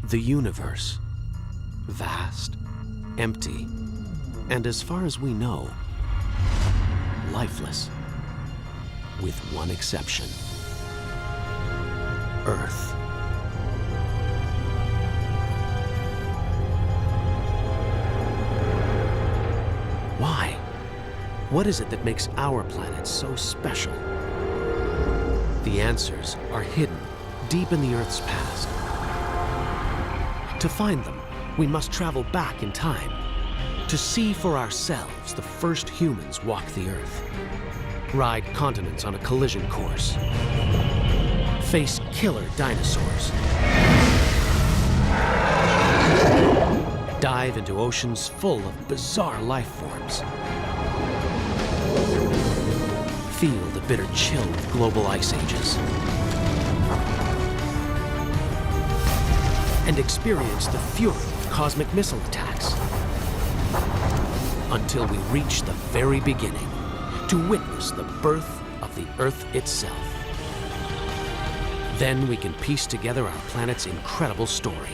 The universe, vast, empty, and as far as we know, lifeless, with one exception: Earth. Why? What is it that makes our planet so special? The answers are hidden deep in the Earth's past. To find them, we must travel back in time to see for ourselves the first humans walk the Earth, ride continents on a collision course, face killer dinosaurs, dive into oceans full of bizarre life forms, feel the bitter chill of global ice ages, and experience the fury of cosmic missile attacks, until we reach the very beginning to witness the birth of the Earth itself. Then we can piece together our planet's incredible story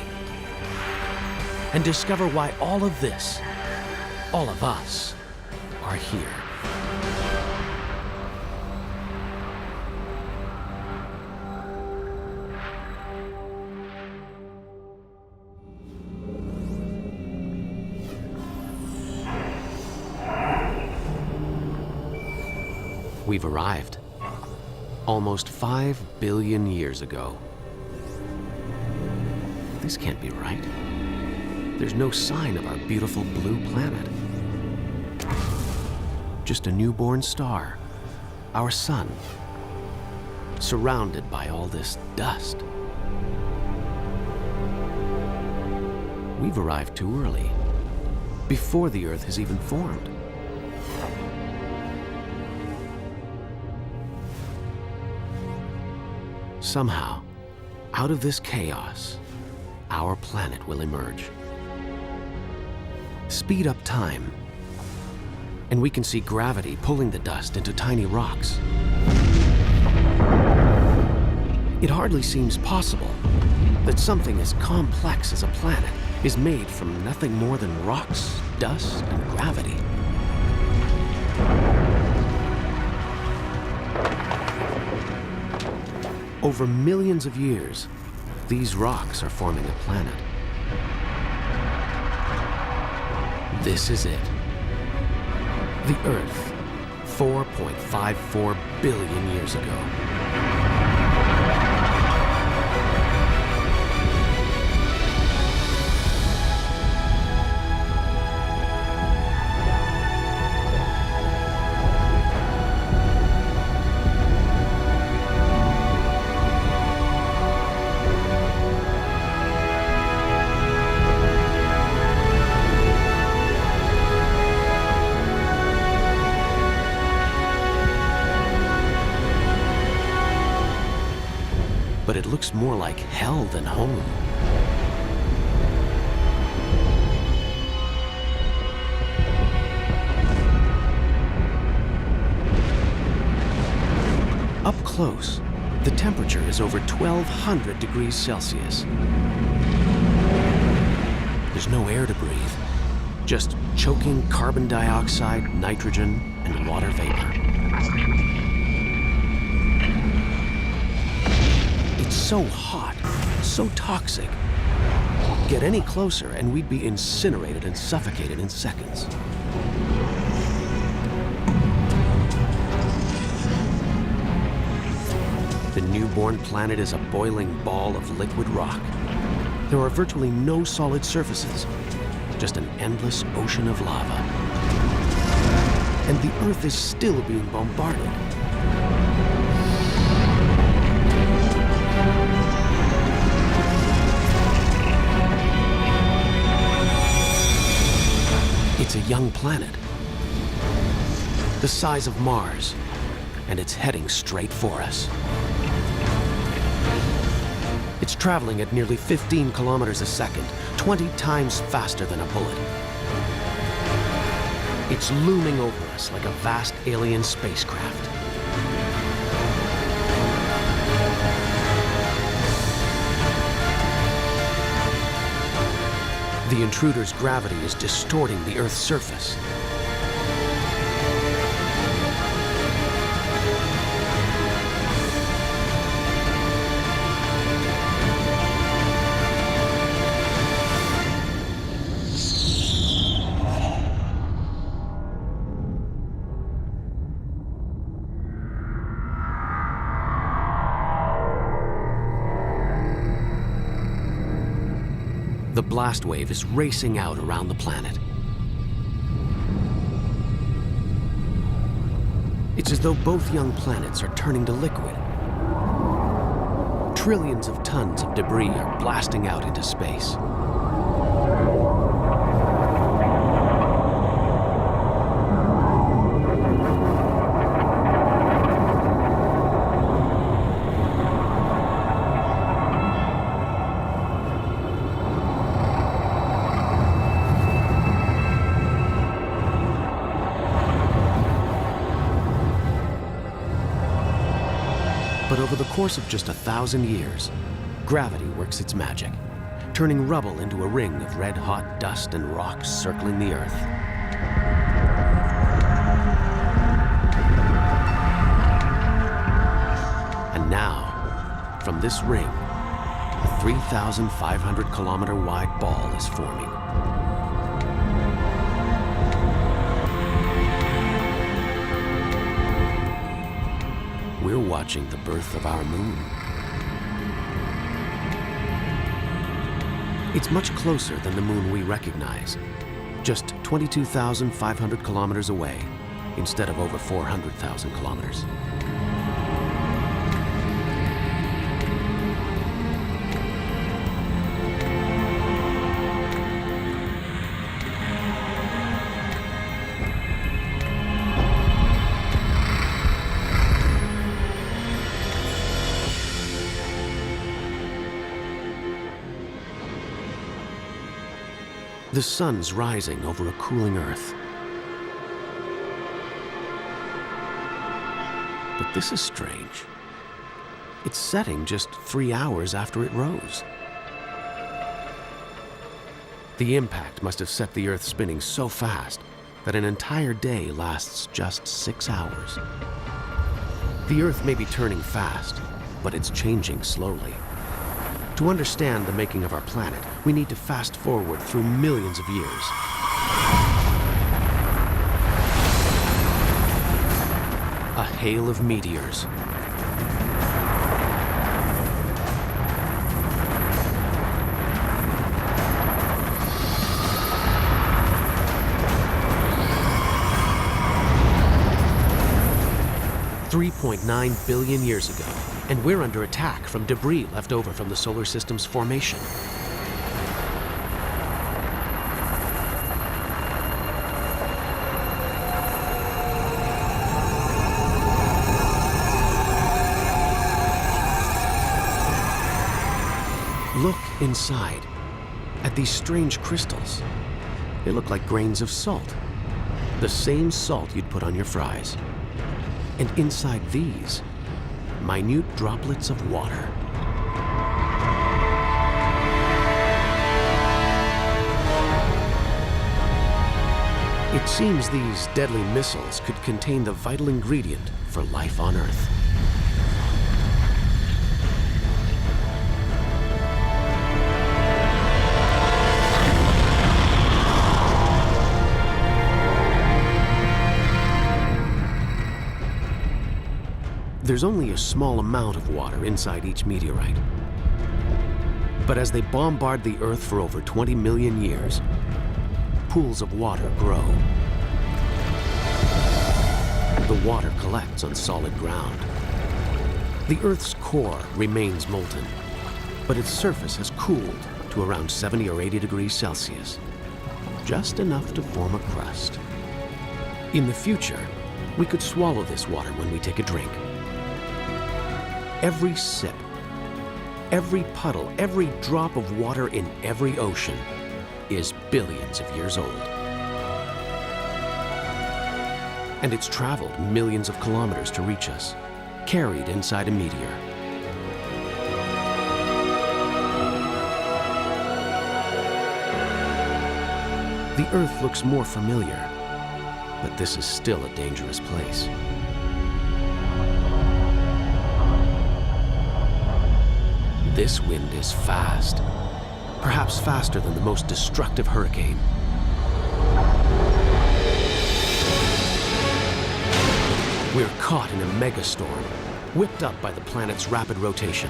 and discover why all of this, all of us, are here. We've arrived, almost 5 billion years ago. This can't be right. There's no sign of our beautiful blue planet. Just a newborn star, our sun, surrounded by all this dust. We've arrived too early, before the Earth has even formed. Somehow, out of this chaos, our planet will emerge. Speed up time, and we can see gravity pulling the dust into tiny rocks. It hardly seems possible that something as complex as a planet is made from nothing more than rocks, dust, and gravity. Over millions of years, these rocks are forming a planet. This is it. The Earth, 4.54 billion years ago. But it looks more like hell than home. Up close, the temperature is over 1,200 degrees Celsius. There's no air to breathe, just choking carbon dioxide, nitrogen, and water vapor. So hot, so toxic. Get any closer and we'd be incinerated and suffocated in seconds. The newborn planet is a boiling ball of liquid rock. There are virtually no solid surfaces, just an endless ocean of lava. And the Earth is still being bombarded. It's a young planet, the size of Mars, and it's heading straight for us. It's traveling at nearly 15 kilometers a second, 20 times faster than a bullet. It's looming over us like a vast alien spacecraft. The intruder's gravity is distorting the Earth's surface. The blast wave is racing out around the planet. It's as though both young planets are turning to liquid. Trillions of tons of debris are blasting out into space. But over the course of just 1,000 years, gravity works its magic, turning rubble into a ring of red-hot dust and rocks circling the Earth. And now, from this ring, a 3,500-kilometer wide ball is forming. We're watching the birth of our moon. It's much closer than the moon we recognize, just 22,500 kilometers away, instead of over 400,000 kilometers. The sun's rising over a cooling Earth. But this is strange. It's setting just 3 hours after it rose. The impact must have set the Earth spinning so fast that an entire day lasts just 6 hours. The Earth may be turning fast, but it's changing slowly. To understand the making of our planet, we need to fast forward through millions of years. A hail of meteors. $3.9 billion years ago, and we're under attack from debris left over from the solar system's formation. Look inside at these strange crystals. They look like grains of salt, the same salt you'd put on your fries. And inside these, minute droplets of water. It seems these deadly missiles could contain the vital ingredient for life on Earth. There's only a small amount of water inside each meteorite. But as they bombard the Earth for over 20 million years, pools of water grow. The water collects on solid ground. The Earth's core remains molten, but its surface has cooled to around 70 or 80 degrees Celsius, just enough to form a crust. In the future, we could swallow this water when we take a drink. Every sip, every puddle, every drop of water in every ocean is billions of years old. And it's traveled millions of kilometers to reach us, carried inside a meteor. The Earth looks more familiar, but this is still a dangerous place. This wind is fast, perhaps faster than the most destructive hurricane. We're caught in a megastorm, whipped up by the planet's rapid rotation.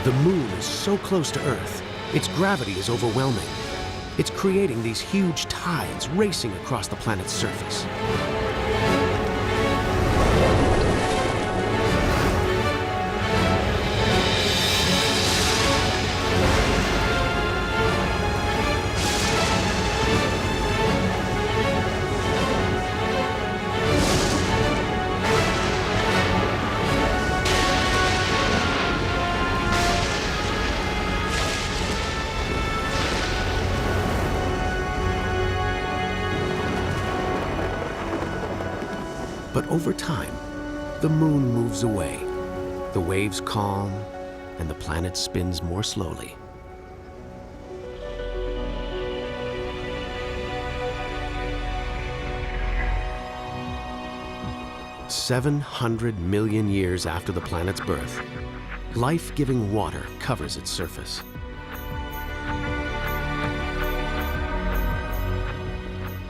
The moon is so close to Earth, its gravity is overwhelming. It's creating these huge tides racing across the planet's surface. But over time, the moon moves away, the waves calm, and the planet spins more slowly. "700 million years after the planet's birth, life-giving water covers its surface.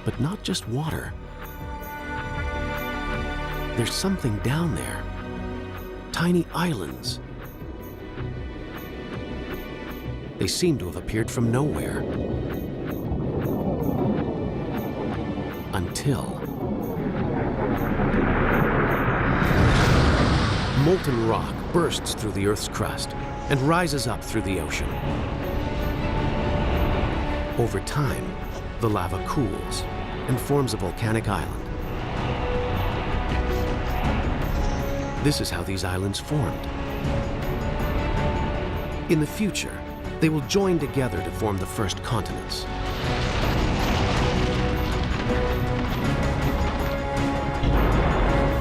But not just water. There's something down there. Tiny islands. They seem to have appeared from nowhere. Until molten rock bursts through the Earth's crust and rises up through the ocean. Over time, the lava cools and forms a volcanic island. This is how these islands formed. In the future, they will join together to form the first continents.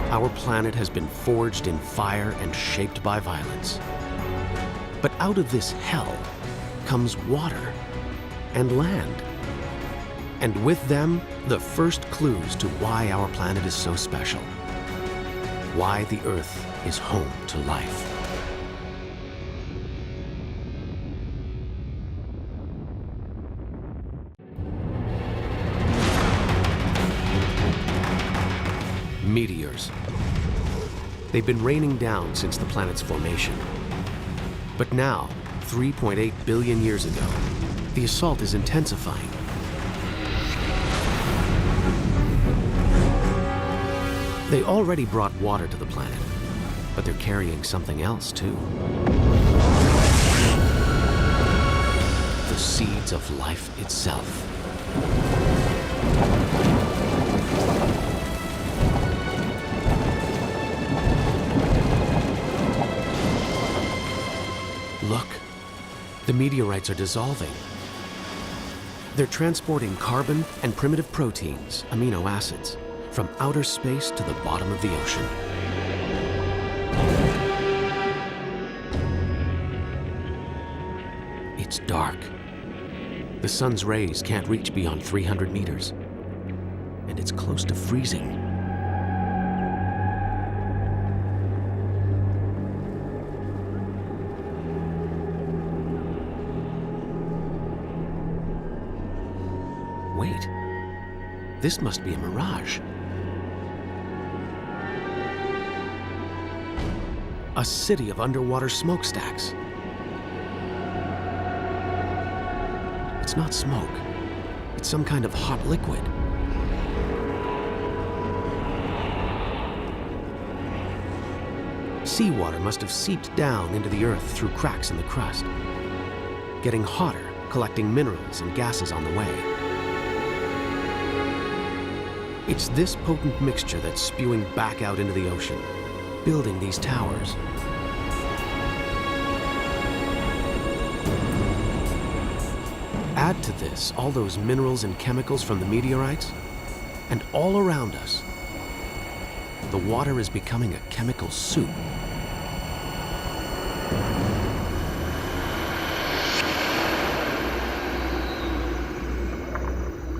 Our planet has been forged in fire and shaped by violence. But out of this hell comes water and land. And with them, the first clues to why our planet is so special. Why the Earth is home to life. Meteors. They've been raining down since the planet's formation. But now, 3.8 billion years ago, the assault is intensifying. They already brought water to the planet, but they're carrying something else too. The seeds of life itself. Look, the meteorites are dissolving. They're transporting carbon and primitive proteins, amino acids, from outer space to the bottom of the ocean. It's dark. The sun's rays can't reach beyond 300 meters, and it's close to freezing. Wait, this must be a mirage. A city of underwater smokestacks. It's not smoke. It's some kind of hot liquid. Seawater must have seeped down into the Earth through cracks in the crust, getting hotter, collecting minerals and gases on the way. It's this potent mixture that's spewing back out into the ocean, building these towers. Add to this all those minerals and chemicals from the meteorites, and all around us, the water is becoming a chemical soup.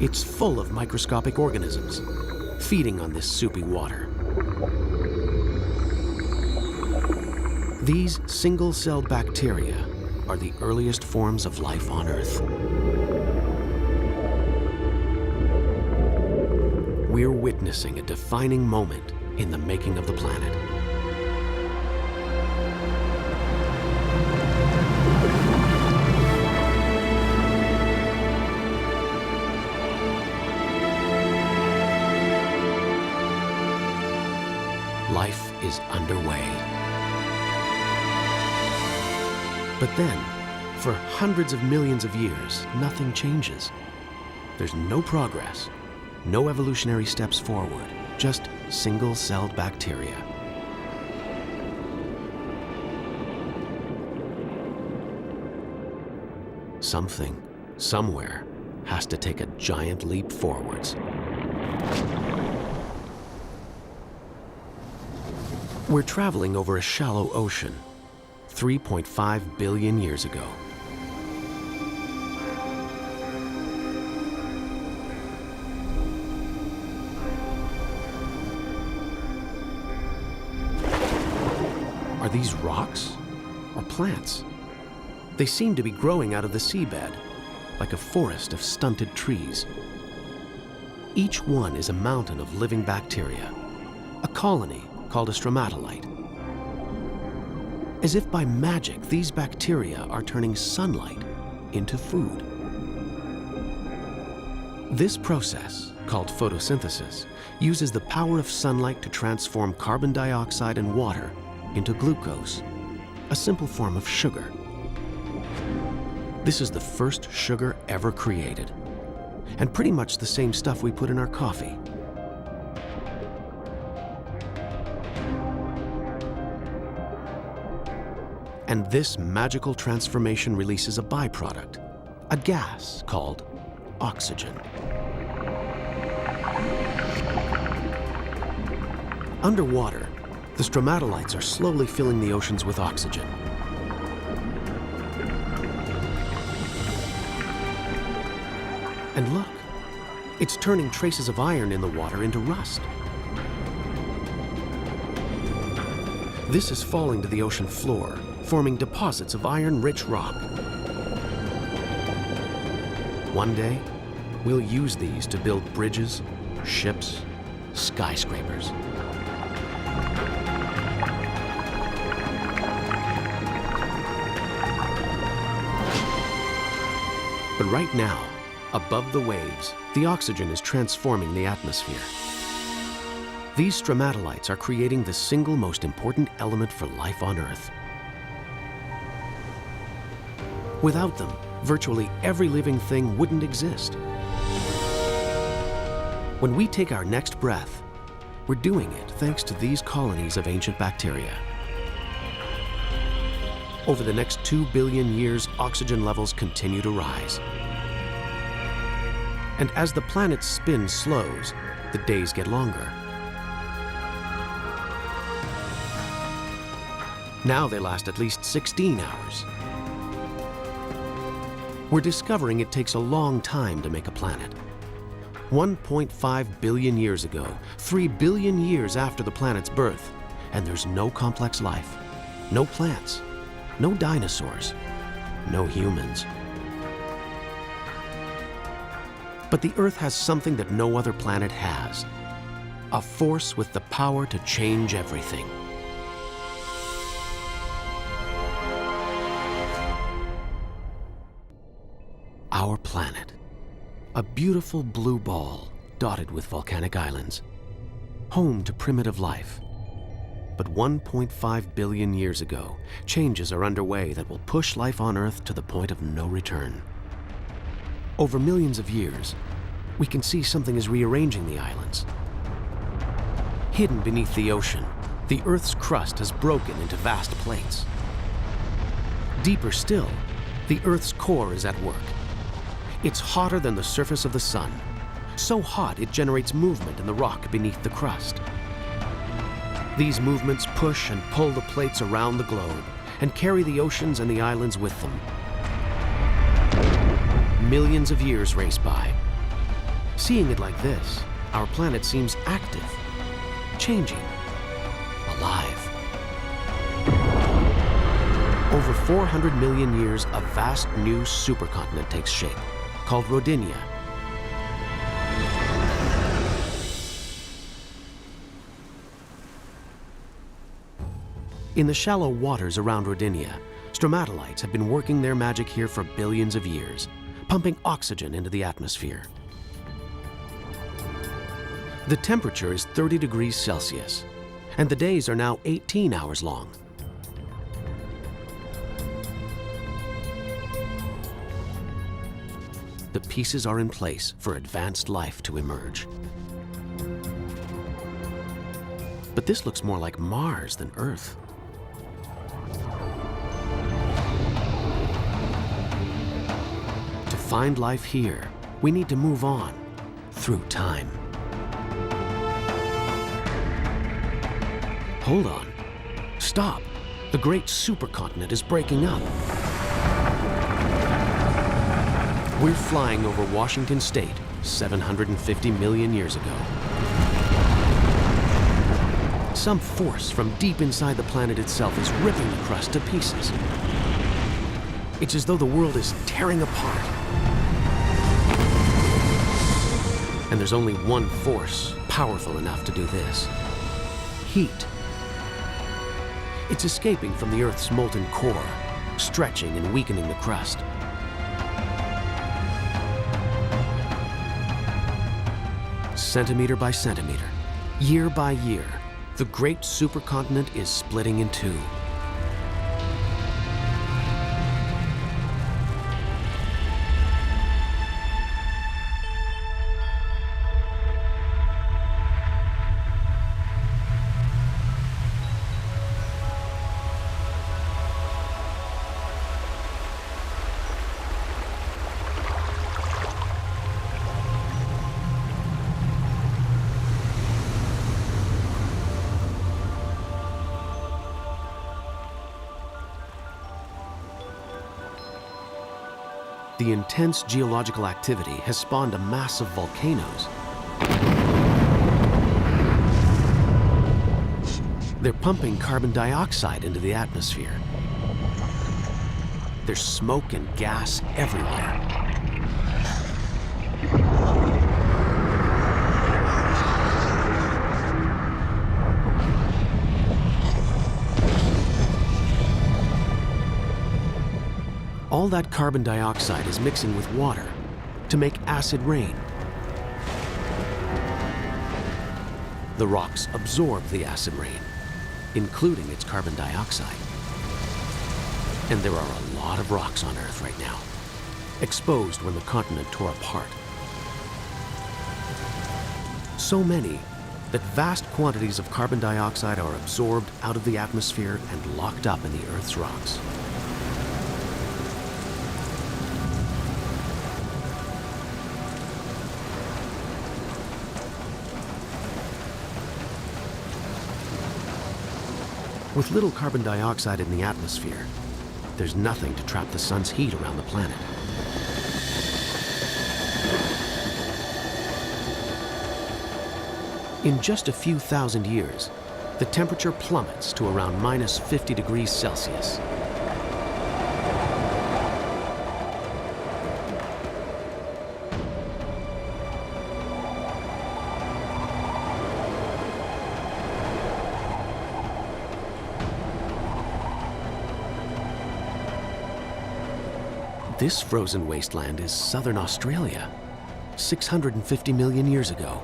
It's full of microscopic organisms, feeding on this soupy water. These single-celled bacteria are the earliest forms of life on Earth. We're witnessing a defining moment in the making of the planet. Life is underway. But then, for hundreds of millions of years, nothing changes. There's no progress, no evolutionary steps forward, just single-celled bacteria. Something, somewhere, has to take a giant leap forwards. We're traveling over a shallow ocean, 3.5 billion years ago. Are these rocks or plants? They seem to be growing out of the seabed, like a forest of stunted trees. Each one is a mountain of living bacteria, a colony called a stromatolite. As if by magic, these bacteria are turning sunlight into food. This process, called photosynthesis, uses the power of sunlight to transform carbon dioxide and water into glucose, a simple form of sugar. This is the first sugar ever created, and pretty much the same stuff we put in our coffee. And this magical transformation releases a byproduct, a gas called oxygen. Underwater, the stromatolites are slowly filling the oceans with oxygen. And look, it's turning traces of iron in the water into rust. This is falling to the ocean floor, forming deposits of iron-rich rock. One day, we'll use these to build bridges, ships, skyscrapers. But right now, above the waves, the oxygen is transforming the atmosphere. These stromatolites are creating the single most important element for life on Earth. Without them, virtually every living thing wouldn't exist. When we take our next breath, we're doing it thanks to these colonies of ancient bacteria. Over the next 2 billion years, oxygen levels continue to rise. And as the planet's spin slows, the days get longer. Now they last at least 16 hours. We're discovering it takes a long time to make a planet. 1.5 billion years ago, 3 billion years after the planet's birth, and there's no complex life, no plants, no dinosaurs, no humans. But the Earth has something that no other planet has, a force with the power to change everything. Our planet, a beautiful blue ball dotted with volcanic islands, home to primitive life. But 1.5 billion years ago, changes are underway that will push life on Earth to the point of no return. Over millions of years, we can see something is rearranging the islands. Hidden beneath the ocean, the Earth's crust has broken into vast plates. Deeper still, the Earth's core is at work. It's hotter than the surface of the sun, so hot it generates movement in the rock beneath the crust. These movements push and pull the plates around the globe and carry the oceans and the islands with them. Millions of years race by, Seeing it like this, our planet seems active, changing, alive. Over 400 million years, a vast new supercontinent takes shape, called Rodinia. In the shallow waters around Rodinia, stromatolites have been working their magic here for billions of years, pumping oxygen into the atmosphere. The temperature is 30 degrees Celsius, and the days are now 18 hours long. The pieces are in place for advanced life to emerge. But this looks more like Mars than Earth. To find life here, we need to move on through time. Hold on. Stop. The great supercontinent is breaking up. We're flying over Washington State 750 million years ago. Some force from deep inside the planet itself is ripping the crust to pieces. It's as though the world is tearing apart. And there's only one force powerful enough to do this: heat. It's escaping from the Earth's molten core, stretching and weakening the crust. Centimeter by centimeter, year by year, the great supercontinent is splitting in two. The intense geological activity has spawned a mass of volcanoes. They're pumping carbon dioxide into the atmosphere. There's smoke and gas everywhere. All that carbon dioxide is mixing with water to make acid rain. The rocks absorb the acid rain, including its carbon dioxide. And there are a lot of rocks on Earth right now, exposed when the continent tore apart. So many that vast quantities of carbon dioxide are absorbed out of the atmosphere and locked up in the Earth's rocks. With little carbon dioxide in the atmosphere, there's nothing to trap the sun's heat around the planet. In just a few thousand years, the temperature plummets to around minus 50 degrees Celsius. This frozen wasteland is southern Australia, 650 million years ago.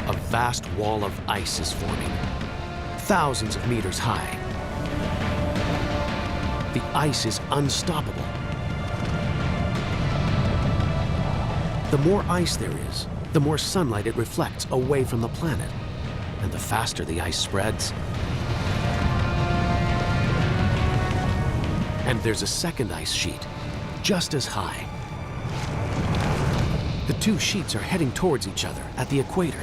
A vast wall of ice is forming, thousands of meters high. The ice is unstoppable. The more ice there is, the more sunlight it reflects away from the planet, and the faster the ice spreads. And there's a second ice sheet, just as high. The two sheets are heading towards each other at the equator.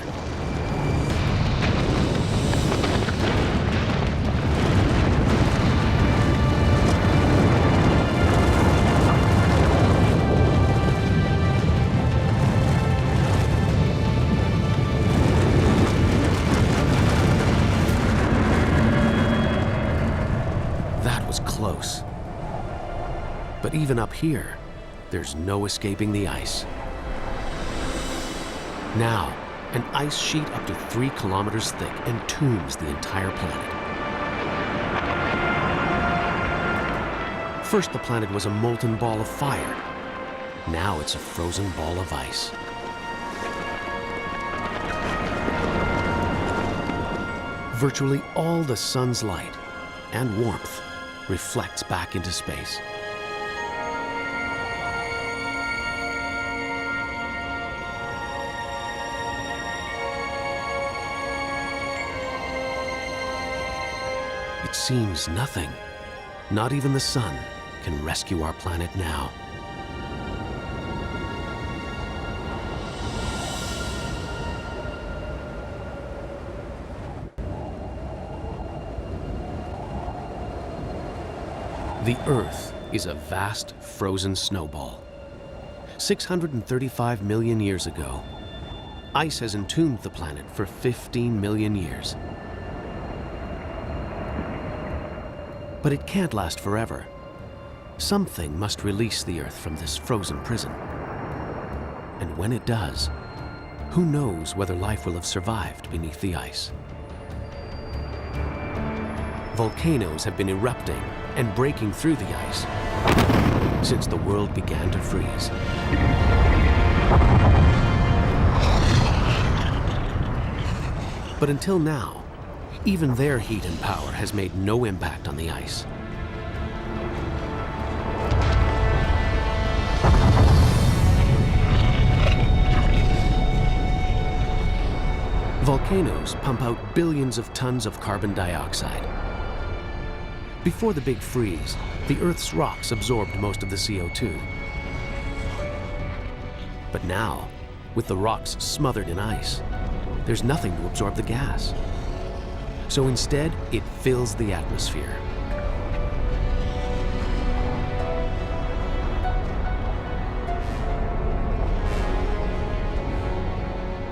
close. But even up here, there's no escaping the ice. Now, an ice sheet up to 3 kilometers thick entombs the entire planet. First, the planet was a molten ball of fire. Now it's a frozen ball of ice. Virtually all the sun's light and warmth reflects back into space. It seems nothing, not even the sun, can rescue our planet now. The Earth is a vast frozen snowball. 635 million years ago, ice has entombed the planet for 15 million years. But it can't last forever. Something must release the Earth from this frozen prison. And when it does, who knows whether life will have survived beneath the ice? Volcanoes have been erupting and breaking through the ice since the world began to freeze. But until now, even their heat and power has made no impact on the ice. Volcanoes pump out billions of tons of carbon dioxide. Before the big freeze, the Earth's rocks absorbed most of the CO2. But now, with the rocks smothered in ice, there's nothing to absorb the gas. So instead, it fills the atmosphere.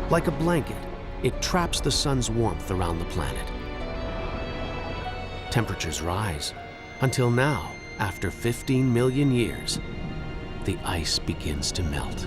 Like a blanket, it traps the sun's warmth around the planet. Temperatures rise, until now, after 15 million years, the ice begins to melt.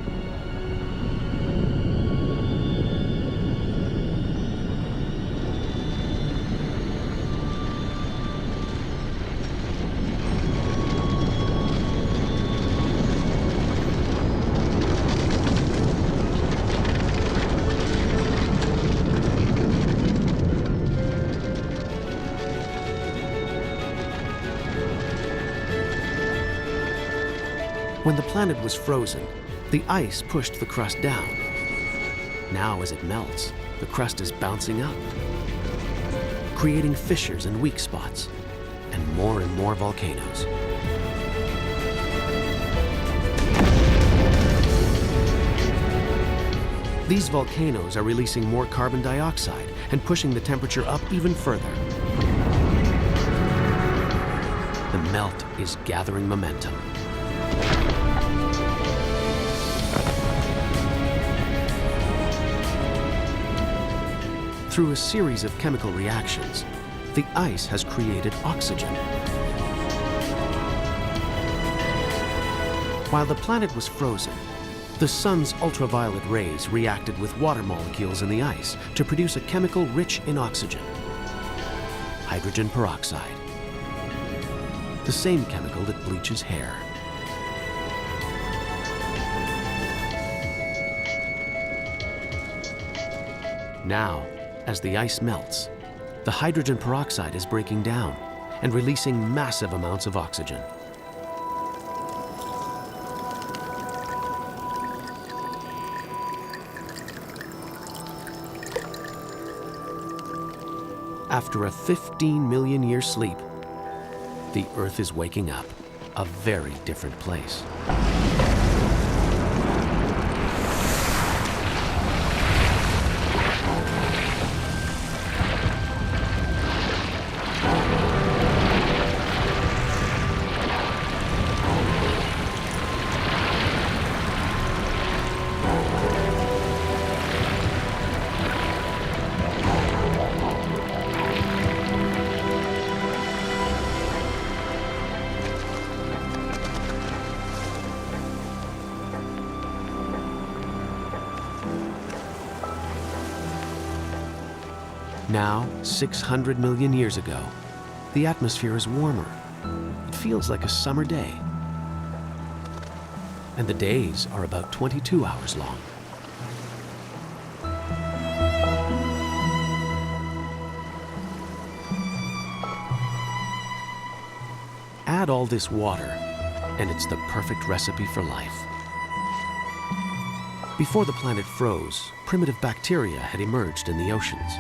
When the planet was frozen, the ice pushed the crust down. Now, as it melts, the crust is bouncing up, creating fissures and weak spots, and more volcanoes. These volcanoes are releasing more carbon dioxide and pushing the temperature up even further. The melt is gathering momentum. Through a series of chemical reactions, the ice has created oxygen. While the planet was frozen, the sun's ultraviolet rays reacted with water molecules in the ice to produce a chemical rich in oxygen, hydrogen peroxide, the same chemical that bleaches hair. Now, as the ice melts, the hydrogen peroxide is breaking down and releasing massive amounts of oxygen. After a 15 million year sleep, the Earth is waking up, a very different place. Now, 600 million years ago, the atmosphere is warmer. It feels like a summer day. And the days are about 22 hours long. Add all this water, and it's the perfect recipe for life. Before the planet froze, primitive bacteria had emerged in the oceans.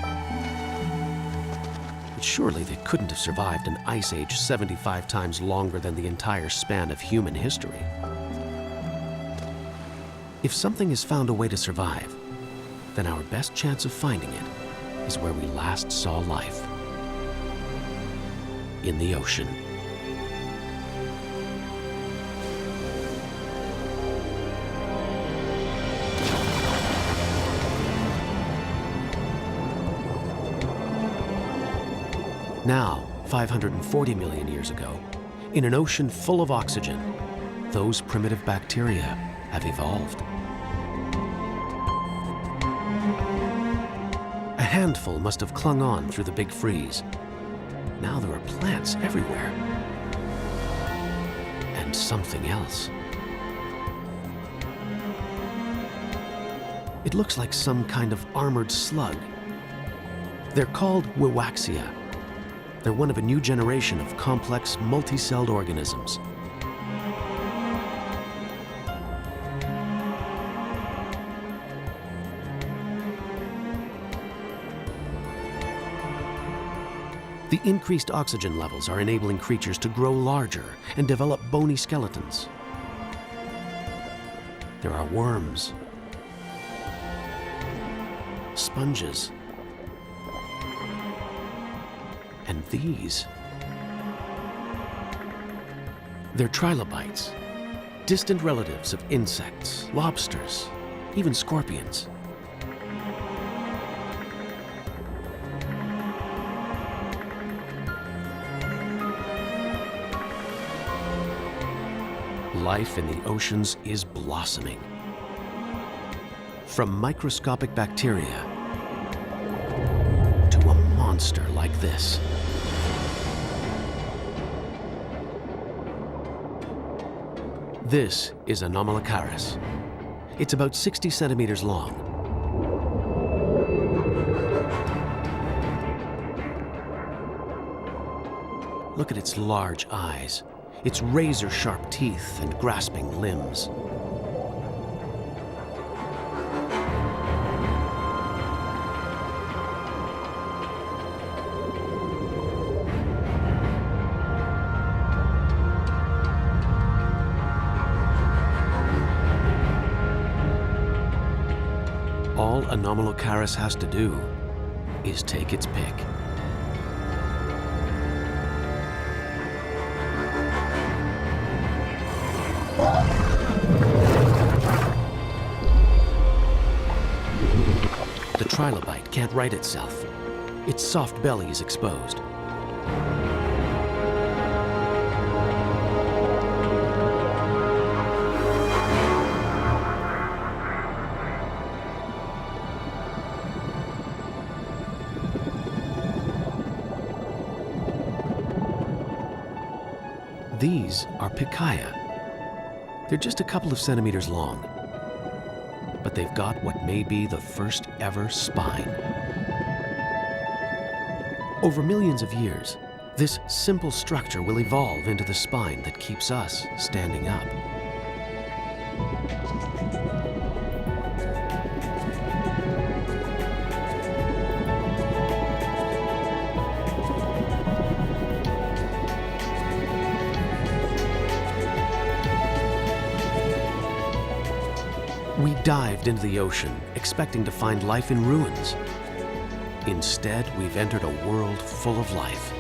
But surely they couldn't have survived an ice age 75 times longer than the entire span of human history. If something has found a way to survive, then our best chance of finding it is where we last saw life. In the ocean. Now, 540 million years ago, in an ocean full of oxygen, those primitive bacteria have evolved. A handful must have clung on through the big freeze. Now there are plants everywhere. And something else. It looks like some kind of armored slug. They're called Wiwaxia. They're one of a new generation of complex, multi-celled organisms. The increased oxygen levels are enabling creatures to grow larger and develop bony skeletons. There are worms, sponges, and these. They're trilobites, distant relatives of insects, lobsters, even scorpions. Life in the oceans is blossoming. From microscopic bacteria to a monster like this. This is Anomalocaris. It's about 60 centimeters long. Look at its large eyes, its razor-sharp teeth and grasping limbs. All Anomalocaris has to do is take its pick. The trilobite can't right itself. Its soft belly is exposed. These are Pikaia. They're just a couple of centimeters long, but they've got what may be the first ever spine. Over millions of years, this simple structure will evolve into the spine that keeps us standing up. We dived into the ocean, expecting to find life in ruins. Instead, we've entered a world full of life,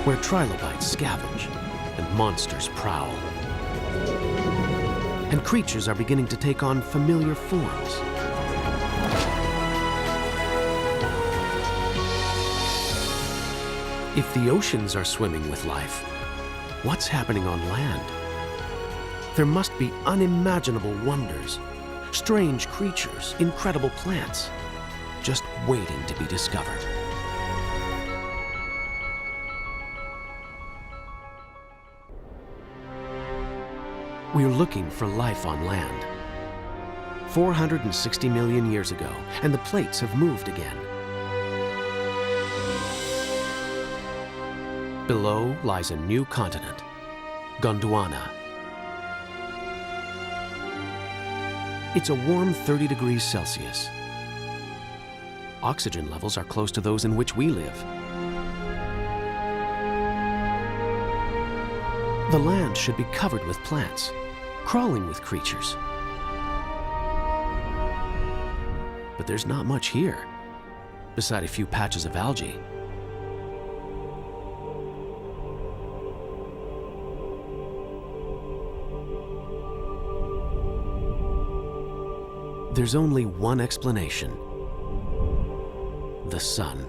where trilobites scavenge and monsters prowl. And creatures are beginning to take on familiar forms. If the oceans are swimming with life, what's happening on land? There must be unimaginable wonders, strange creatures, incredible plants, waiting to be discovered. We're looking for life on land. 460 million years ago, and the plates have moved again. Below lies a new continent, Gondwana. It's a warm 30 degrees Celsius. Oxygen levels are close to those in which we live. The land should be covered with plants, crawling with creatures. But there's not much here, beside a few patches of algae. There's only one explanation: the sun.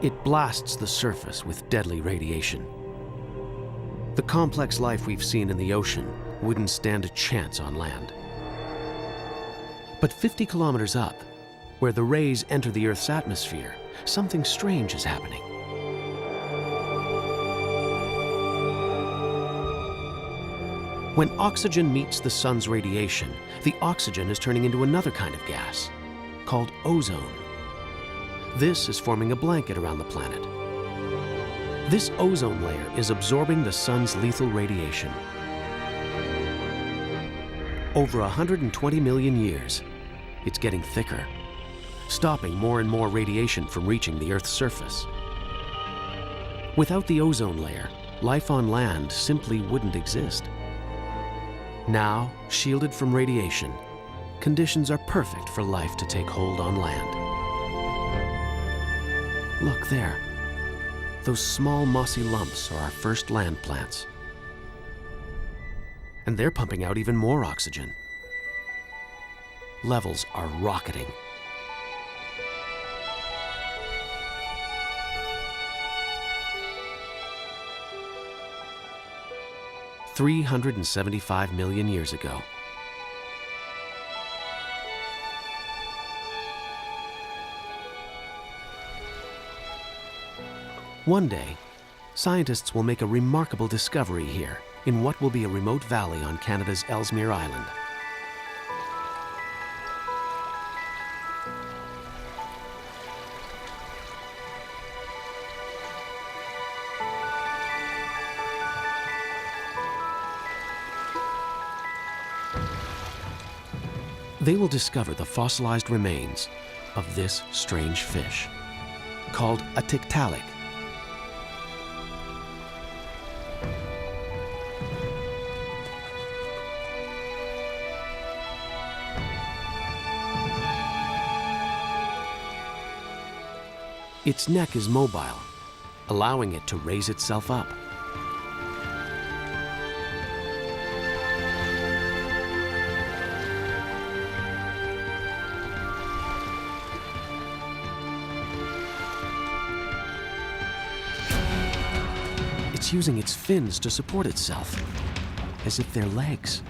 It blasts the surface with deadly radiation. The complex life we've seen in the ocean wouldn't stand a chance on land. But 50 kilometers up, where the rays enter the Earth's atmosphere, something strange is happening. When oxygen meets the sun's radiation, the oxygen is turning into another kind of gas, called ozone. This is forming a blanket around the planet. This ozone layer is absorbing the sun's lethal radiation. Over 120 million years, it's getting thicker, stopping more and more radiation from reaching the Earth's surface. Without the ozone layer, life on land simply wouldn't exist. Now, shielded from radiation, conditions are perfect for life to take hold on land. Look there. Those small mossy lumps are our first land plants. And they're pumping out even more oxygen. Levels are rocketing. $375 million years ago. One day, scientists will make a remarkable discovery here in what will be a remote valley on Canada's Ellesmere Island. They will discover the fossilized remains of this strange fish, called a tiktaalik. Its neck is mobile, allowing it to raise itself up. It's using its fins to support itself, as if they're legs.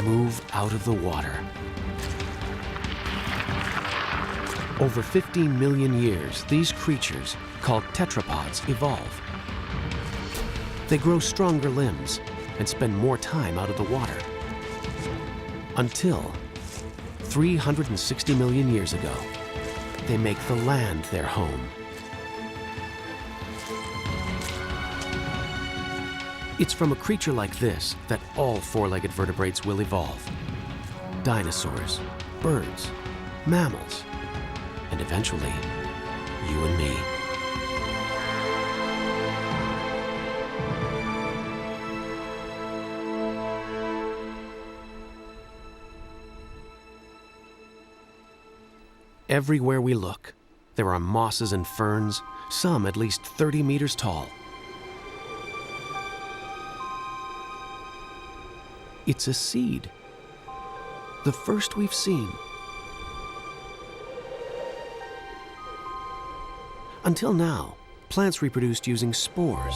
Move out of the water. Over 15 million years, these creatures, called tetrapods, evolve. They grow stronger limbs and spend more time out of the water. Until 360 million years ago, they make the land their home. It's from a creature like this that all four-legged vertebrates will evolve. Dinosaurs, birds, mammals, and eventually, you and me. Everywhere we look, there are mosses and ferns, some at least 30 meters tall. It's a seed, the first we've seen. Until now, plants reproduced using spores,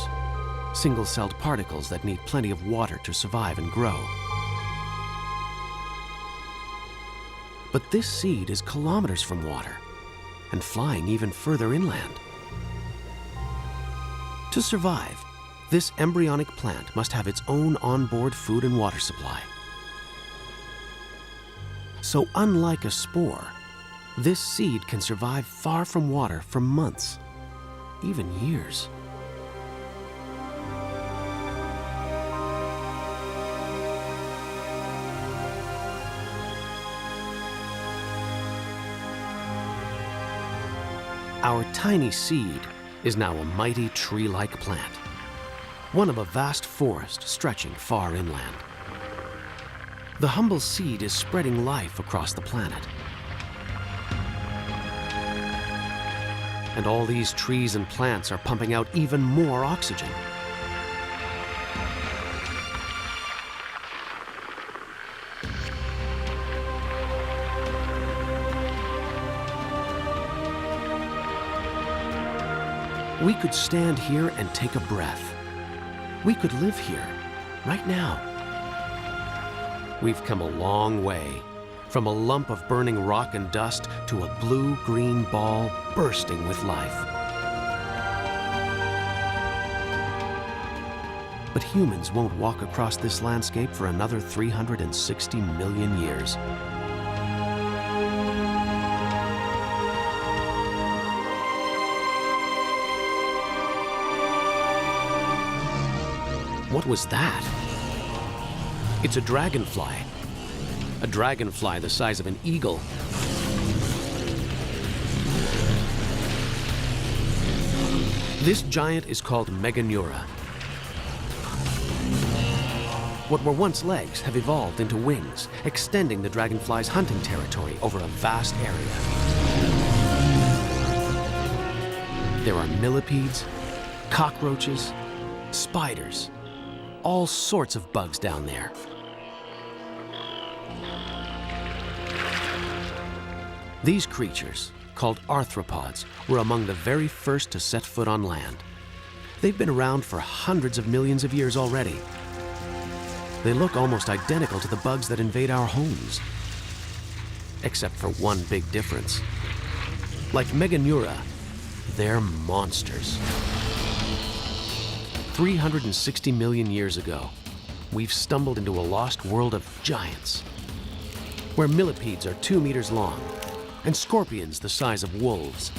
single-celled particles that need plenty of water to survive and grow. But this seed is kilometers from water and flying even further inland. To survive, this embryonic plant must have its own onboard food and water supply. So unlike a spore, this seed can survive far from water for months, even years. Our tiny seed is now a mighty tree-like plant, one of a vast forest stretching far inland. The humble seed is spreading life across the planet. And all these trees and plants are pumping out even more oxygen. We could stand here and take a breath. We could live here, right now. We've come a long way, from a lump of burning rock and dust to a blue-green ball bursting with life. But humans won't walk across this landscape for another 360 million years. What was that? It's a dragonfly. A dragonfly the size of an eagle. This giant is called Meganeura. What were once legs have evolved into wings, extending the dragonfly's hunting territory over a vast area. There are millipedes, cockroaches, spiders, all sorts of bugs down there. These creatures, called arthropods, were among the very first to set foot on land. They've been around for hundreds of millions of years already. They look almost identical to the bugs that invade our homes, except for one big difference. Like Meganeura, they're monsters. 360 million years ago, we've stumbled into a lost world of giants, where millipedes are 2 meters long and scorpions the size of wolves.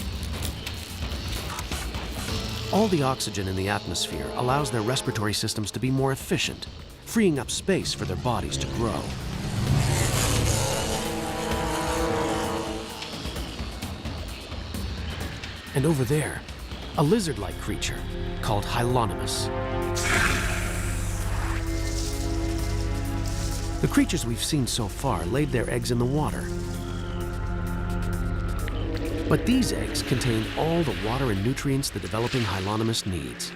All the oxygen in the atmosphere allows their respiratory systems to be more efficient, freeing up space for their bodies to grow. And over there, a lizard-like creature called Hylonomus. The creatures we've seen so far laid their eggs in the water. But these eggs contain all the water and nutrients the developing Hylonomus needs.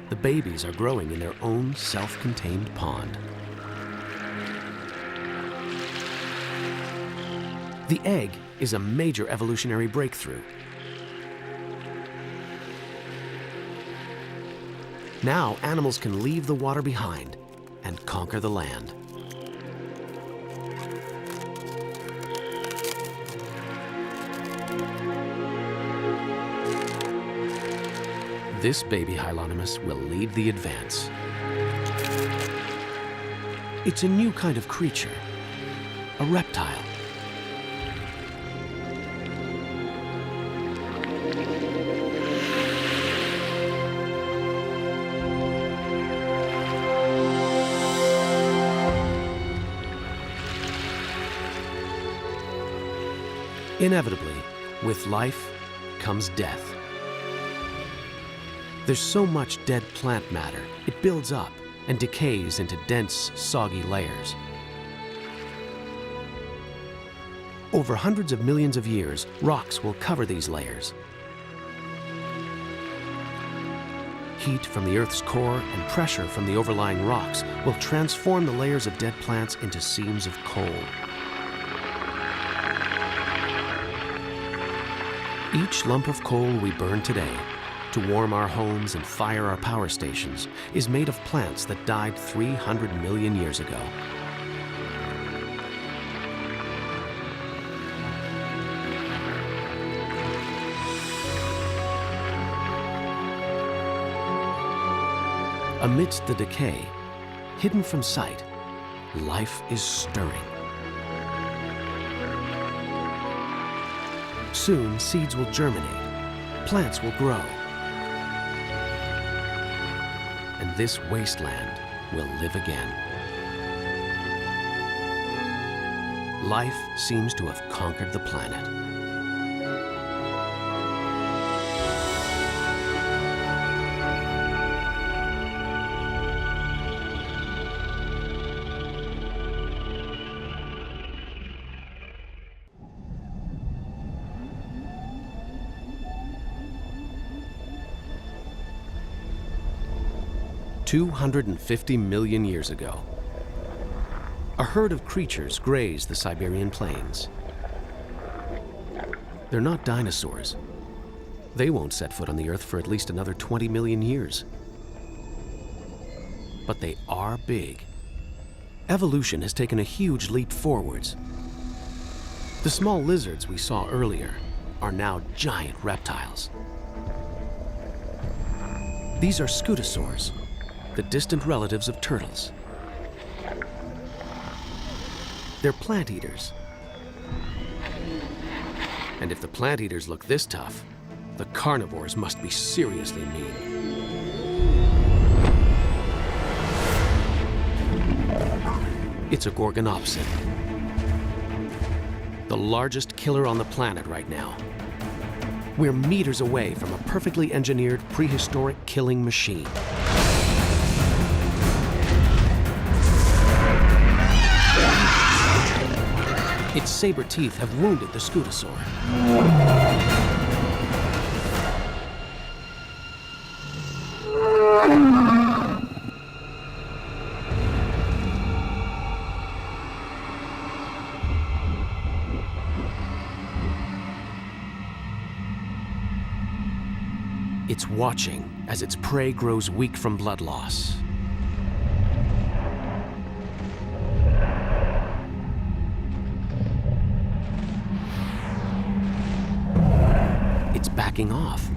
The babies are growing in their own self-contained pond. The egg is a major evolutionary breakthrough. Now animals can leave the water behind and conquer the land. This baby Hylonomus will lead the advance. It's a new kind of creature, a reptile. Inevitably, with life comes death. There's so much dead plant matter, it builds up and decays into dense, soggy layers. Over hundreds of millions of years, rocks will cover these layers. Heat from the Earth's core and pressure from the overlying rocks will transform the layers of dead plants into seams of coal. Each lump of coal we burn today to warm our homes and fire our power stations is made of plants that died 300 million years ago. Amidst the decay, hidden from sight, life is stirring. Soon, seeds will germinate, plants will grow, and this wasteland will live again. Life seems to have conquered the planet. $250 million years ago, a herd of creatures grazed the Siberian plains. They're not dinosaurs. They won't set foot on the Earth for at least another 20 million years. But they are big. Evolution has taken a huge leap forwards. The small lizards we saw earlier are now giant reptiles. These are scutosaurs, the distant relatives of turtles. They're plant eaters. And if the plant eaters look this tough, the carnivores must be seriously mean. It's a gorgonopsid, the largest killer on the planet right now. We're meters away from a perfectly engineered prehistoric killing machine. Its saber teeth have wounded the scutosaur. It's watching as its prey grows weak from blood loss. It's backing off.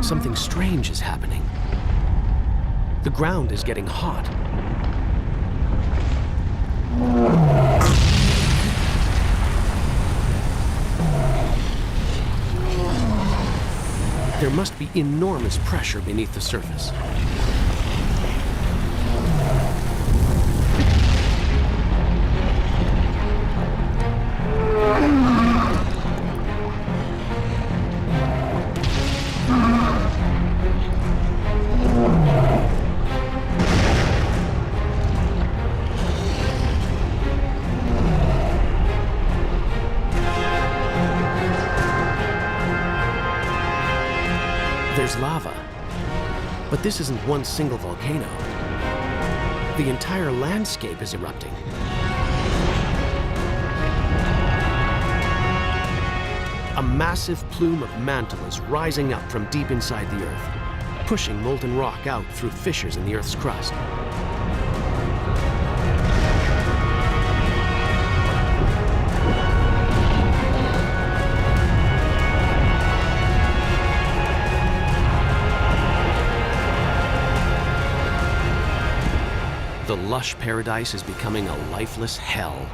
Something strange is happening. The ground is getting hot. There must be enormous pressure beneath the surface. There's lava, but this isn't one single volcano. The entire landscape is erupting. A massive plume of mantle is rising up from deep inside the Earth, pushing molten rock out through fissures in the Earth's crust. The lush paradise is becoming a lifeless hell.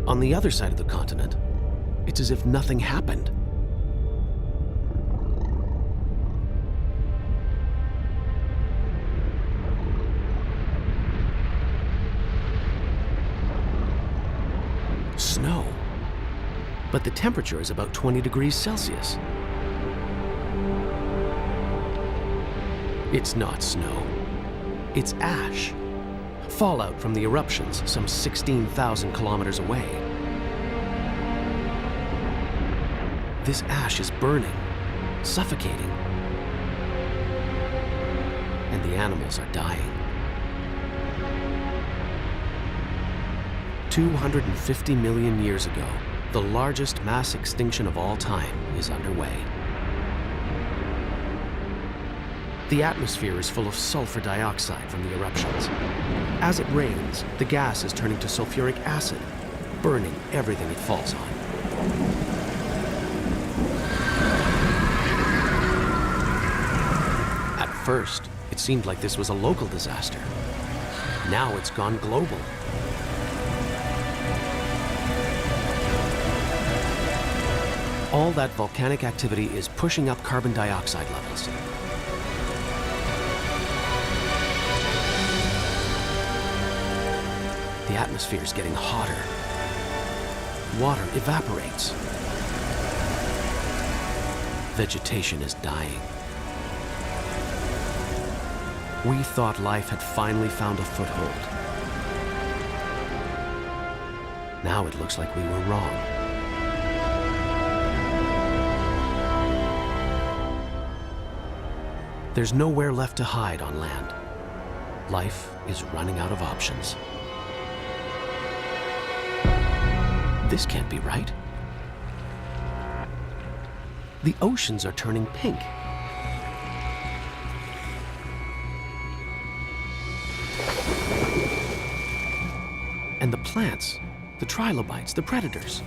On the other side of the continent, it's as if nothing happened. Snow. But the temperature is about 20 degrees Celsius. It's not snow. It's ash. fallout from the eruptions some 16,000 kilometers away. This ash is burning, suffocating, and the animals are dying. 250 million years ago, the largest mass extinction of all time is underway. The atmosphere is full of sulfur dioxide from the eruptions. As it rains, the gas is turning to sulfuric acid, burning everything it falls on. At first, it seemed like this was a local disaster. Now it's gone global. All that volcanic activity is pushing up carbon dioxide levels. The atmosphere is getting hotter. Water evaporates. Vegetation is dying. We thought life had finally found a foothold. Now it looks like we were wrong. There's nowhere left to hide on land. Life is running out of options. This can't be right. The oceans are turning pink. And the plants, the trilobites, the predators,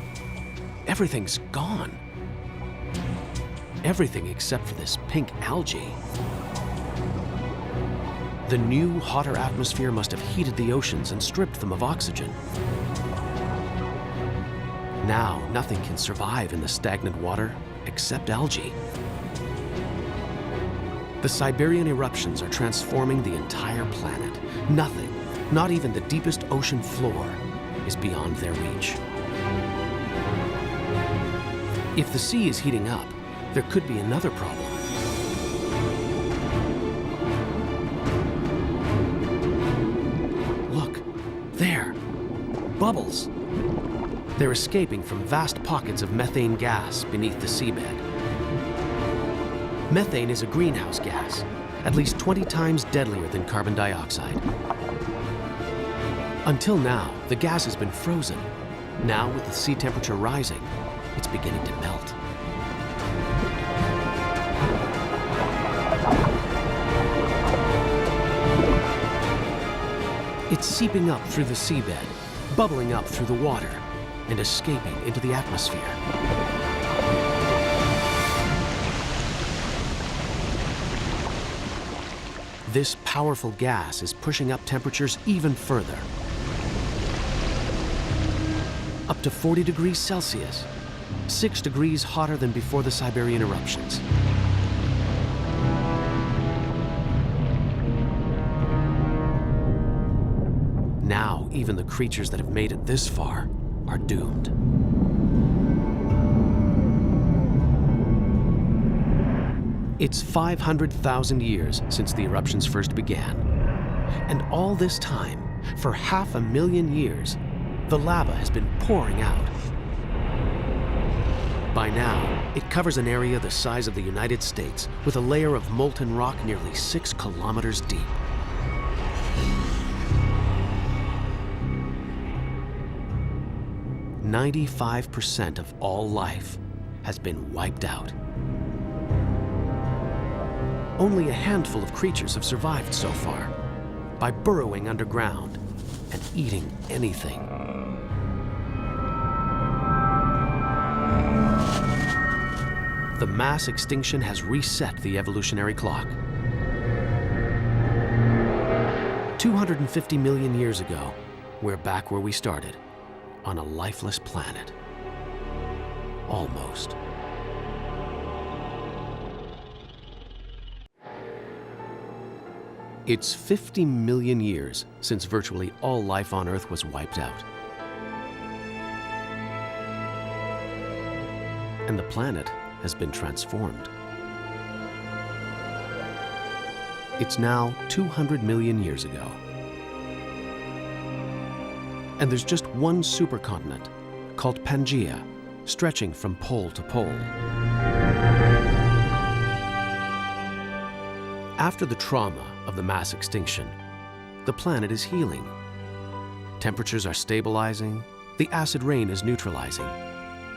everything's gone. Everything except for this pink algae. The new, hotter atmosphere must have heated the oceans and stripped them of oxygen. Now, nothing can survive in the stagnant water except algae. The Siberian eruptions are transforming the entire planet. Nothing, not even the deepest ocean floor, is beyond their reach. If the sea is heating up, there could be another problem. Look, there, bubbles. They're escaping from vast pockets of methane gas beneath the seabed. Methane is a greenhouse gas, at least 20 times deadlier than carbon dioxide. Until now, the gas has been frozen. Now, with the sea temperature rising, it's beginning to melt. It's seeping up through the seabed, bubbling up through the water, and escaping into the atmosphere. This powerful gas is pushing up temperatures even further. Up to 40 degrees Celsius, 6 degrees hotter than before the Siberian eruptions. Now, even the creatures that have made it this far are doomed. It's 500,000 years since the eruptions first began. And all this time, for 500,000 years, the lava has been pouring out. By now, it covers an area the size of the United States with a layer of molten rock nearly 6 kilometers deep. "95% of all life has been wiped out. Only a handful of creatures have survived so far, by burrowing underground and eating anything. The mass extinction has reset the evolutionary clock. 250 million years ago, we're back where we started, on a lifeless planet. Almost. It's 50 million years since virtually all life on Earth was wiped out. And the planet has been transformed. It's now 200 million years ago. And there's just one supercontinent, called Pangaea, stretching from pole to pole. After the trauma of the mass extinction, the planet is healing. Temperatures are stabilizing, the acid rain is neutralizing,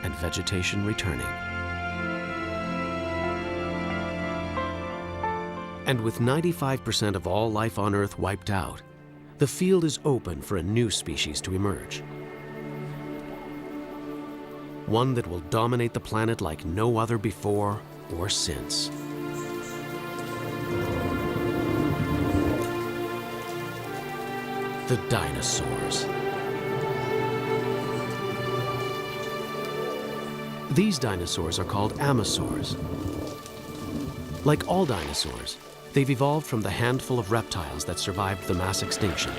and vegetation returning. And with 95% of all life on Earth wiped out, the field is open for a new species to emerge. One that will dominate the planet like no other before or since. The dinosaurs. These dinosaurs are called amosaurs. Like all dinosaurs, they've evolved from the handful of reptiles that survived the mass extinction.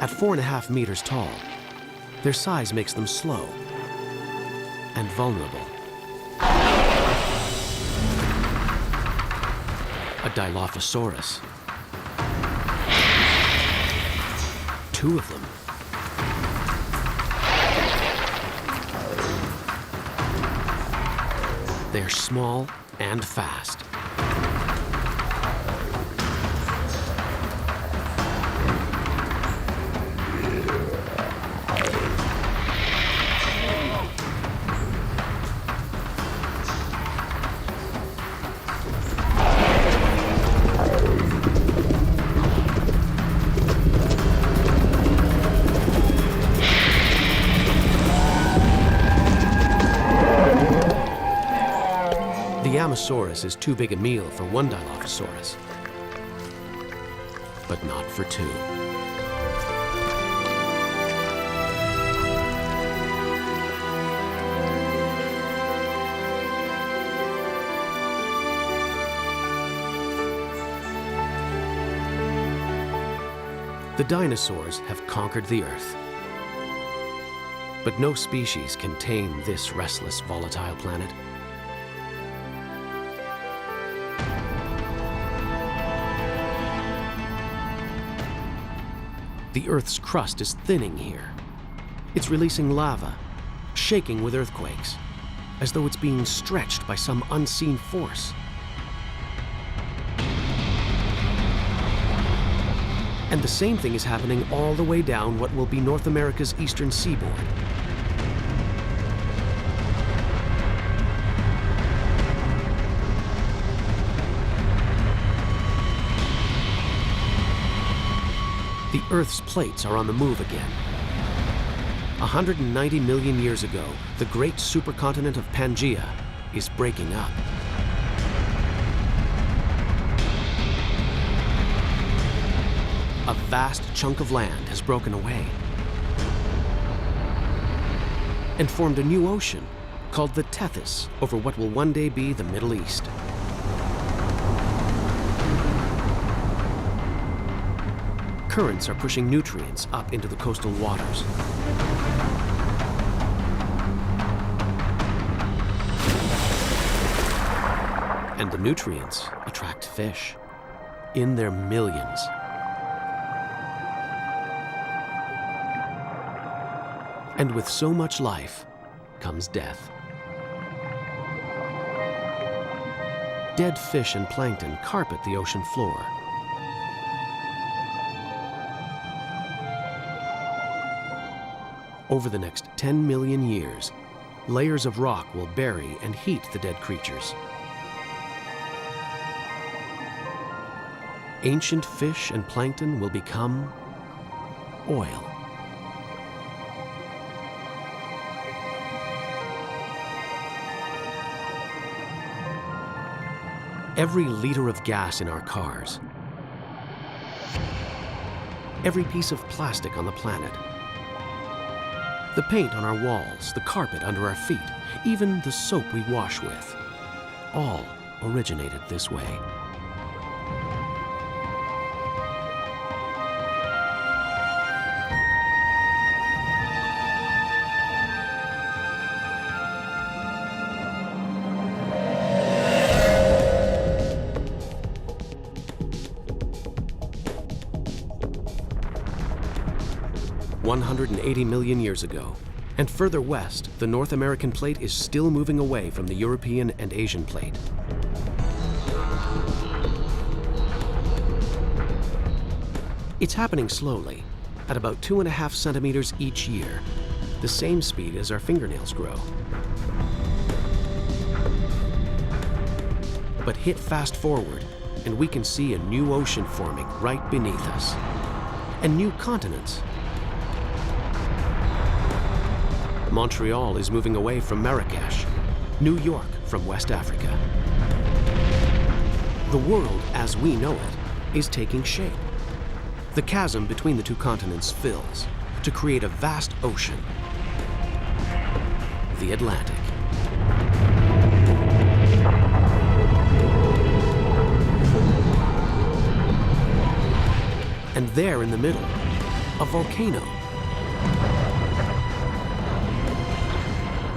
At 4.5 meters tall, their size makes them slow and vulnerable. A Dilophosaurus. 2 of them. They're small and fast. The Amosaurus is too big a meal for one Dilophosaurus, but not for 2. The dinosaurs have conquered the Earth, but no species can tame this restless, volatile planet. The Earth's crust is thinning here. It's releasing lava, shaking with earthquakes, as though it's being stretched by some unseen force. And the same thing is happening all the way down what will be North America's eastern seaboard. The Earth's plates are on the move again. 190 million years ago, the great supercontinent of Pangaea is breaking up. A vast chunk of land has broken away and formed a new ocean called the Tethys over what will one day be the Middle East. Currents are pushing nutrients up into the coastal waters. And the nutrients attract fish in their millions. And with so much life comes death. Dead fish and plankton carpet the ocean floor. Over the next 10 million years, layers of rock will bury and heat the dead creatures. Ancient fish and plankton will become oil. Every liter of gas in our cars, every piece of plastic on the planet, the paint on our walls, the carpet under our feet, even the soap we wash with, all originated this way. 180 million years ago. And further west, the North American plate is still moving away from the European and Asian plate. It's happening slowly, at about 2.5 centimeters each year, the same speed as our fingernails grow. But hit fast forward, and we can see a new ocean forming right beneath us, and new continents. Montreal is moving away from Marrakesh, New York from West Africa. The world, as we know it, is taking shape. The chasm between the two continents fills to create a vast ocean, the Atlantic. And there in the middle, a volcano.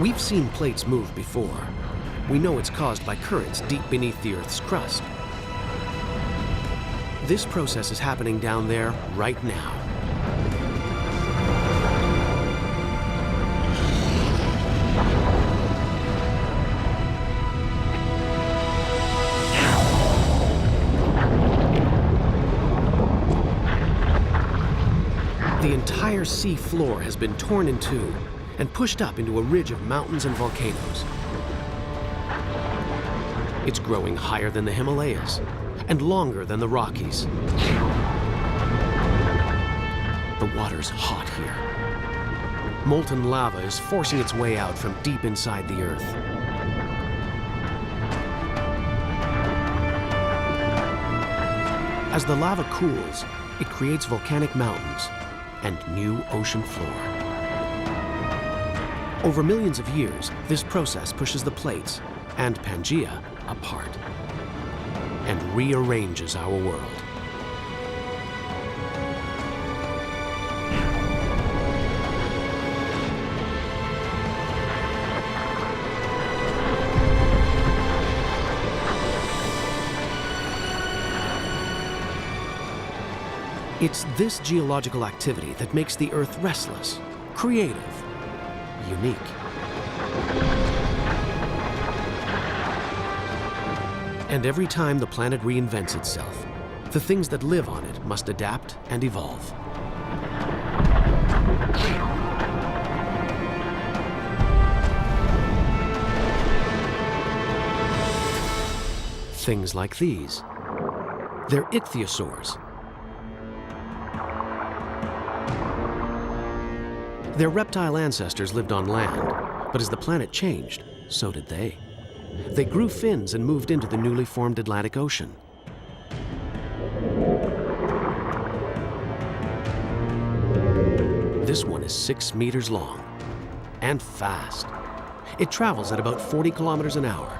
We've seen plates move before. We know it's caused by currents deep beneath the Earth's crust. This process is happening down there right now. The entire sea floor has been torn in two and pushed up into a ridge of mountains and volcanoes. It's growing higher than the Himalayas and longer than the Rockies. The water's hot here. Molten lava is forcing its way out from deep inside the Earth. As the lava cools, it creates volcanic mountains and new ocean floor. Over millions of years, this process pushes the plates and Pangaea apart and rearranges our world. It's this geological activity that makes the Earth restless, creative, unique. And every time the planet reinvents itself, the things that live on it must adapt and evolve. Things like these. They're ichthyosaurs. Their reptile ancestors lived on land, but as the planet changed, so did they. They grew fins and moved into the newly formed Atlantic Ocean. This one is 6 meters long and fast. It travels at about 40 kilometers an hour.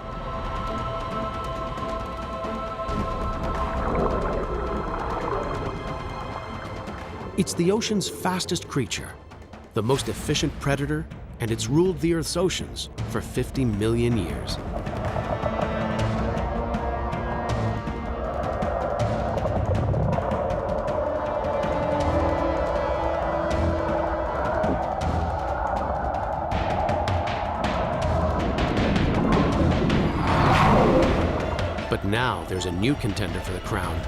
It's the ocean's fastest creature, the most efficient predator, and it's ruled the Earth's oceans for 50 million years. But now there's a new contender for the crown.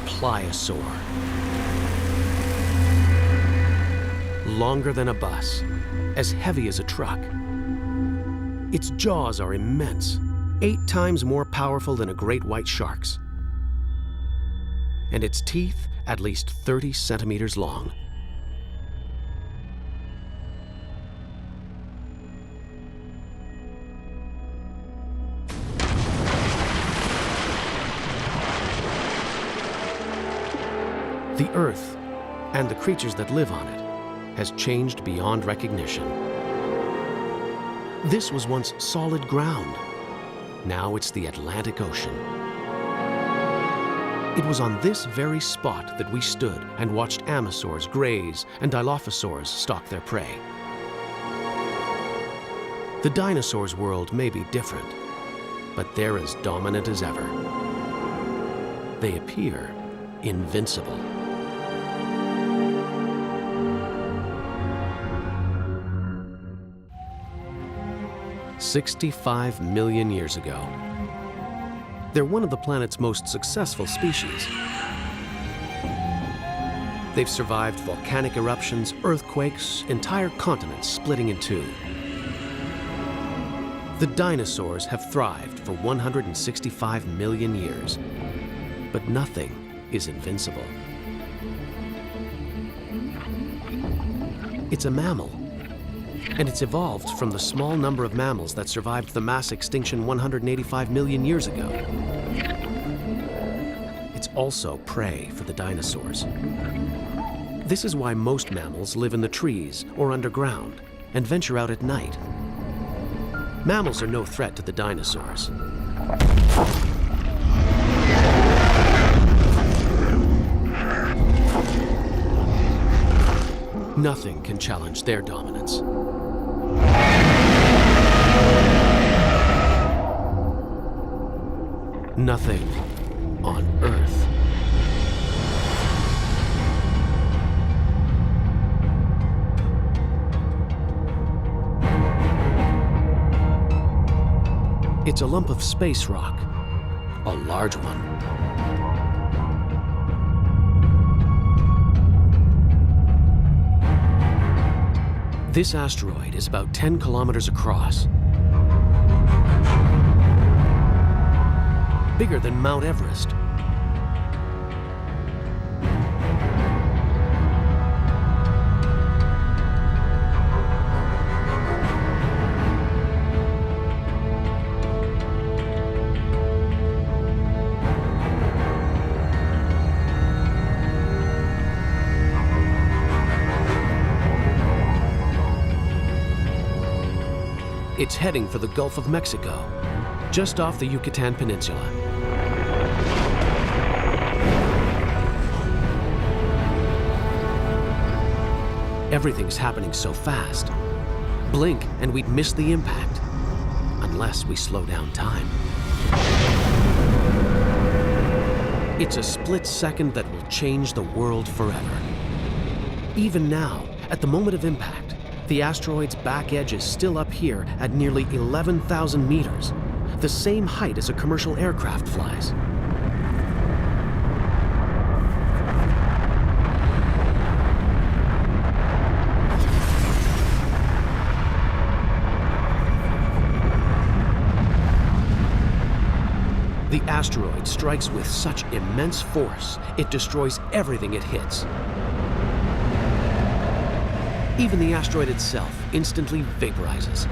Pliosaur. Longer than a bus, as heavy as a truck. Its jaws are immense, 8 times more powerful than a great white shark's. And its teeth at least 30 centimeters long. The Earth, and the creatures that live on it, has changed beyond recognition. This was once solid ground. Now it's the Atlantic Ocean. It was on this very spot that we stood and watched Amosaurs graze and Dilophosaurs stalk their prey. The dinosaurs' world may be different, but they're as dominant as ever. They appear invincible. "65 million years ago. They're one of the planet's most successful species. They've survived volcanic eruptions, earthquakes, entire continents splitting in two. The dinosaurs have thrived for 165 million years, but nothing is invincible. It's a mammal, and it's evolved from the small number of mammals that survived the mass extinction 185 million years ago. It's also prey for the dinosaurs. This is why most mammals live in the trees or underground and venture out at night. Mammals are no threat to the dinosaurs. Nothing can challenge their dominance. Nothing on Earth. It's a lump of space rock, a large one. This asteroid is about 10 kilometers across. Bigger than Mount Everest. It's heading for the Gulf of Mexico, just off the Yucatan Peninsula. Everything's happening so fast. Blink and we'd miss the impact, unless we slow down time. It's a split second that will change the world forever. Even now, at the moment of impact, the asteroid's back edge is still up here at nearly 11,000 meters, the same height as a commercial aircraft flies. The asteroid strikes with such immense force, it destroys everything it hits. Even the asteroid itself instantly vaporizes.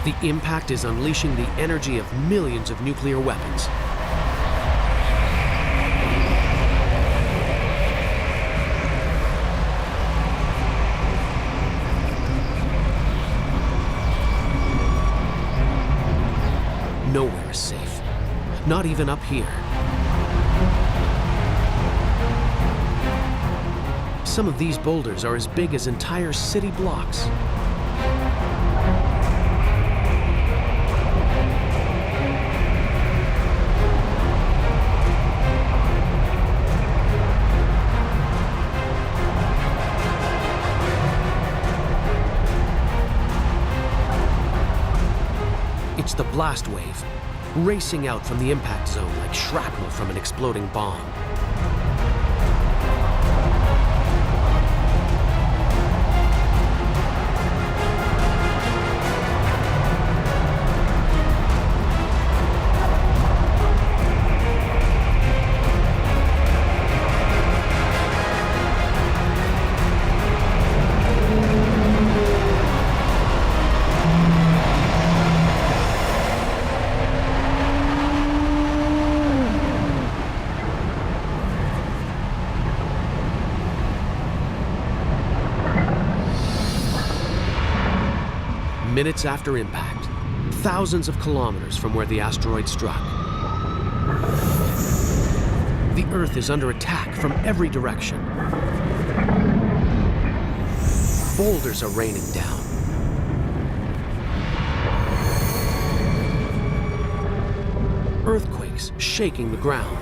The impact is unleashing the energy of millions of nuclear weapons. Nowhere is safe, not even up here. Some of these boulders are as big as entire city blocks. It's the blast wave, racing out from the impact zone like shrapnel from an exploding bomb. Minutes after impact, thousands of kilometers from where the asteroid struck, the Earth is under attack from every direction. Boulders are raining down. Earthquakes shaking the ground.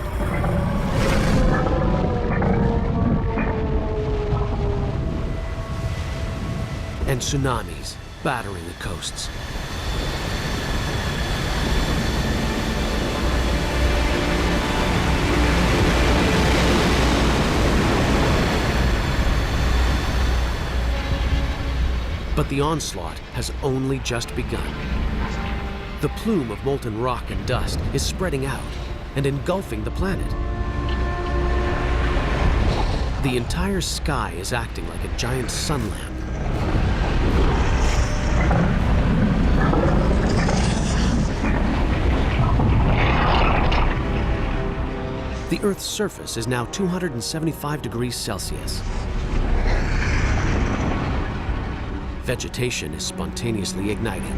And tsunamis battering the coasts. But the onslaught has only just begun. The plume of molten rock and dust is spreading out and engulfing the planet. The entire sky is acting like a giant sun lamp. The Earth's surface is now 275 degrees Celsius. Vegetation is spontaneously igniting.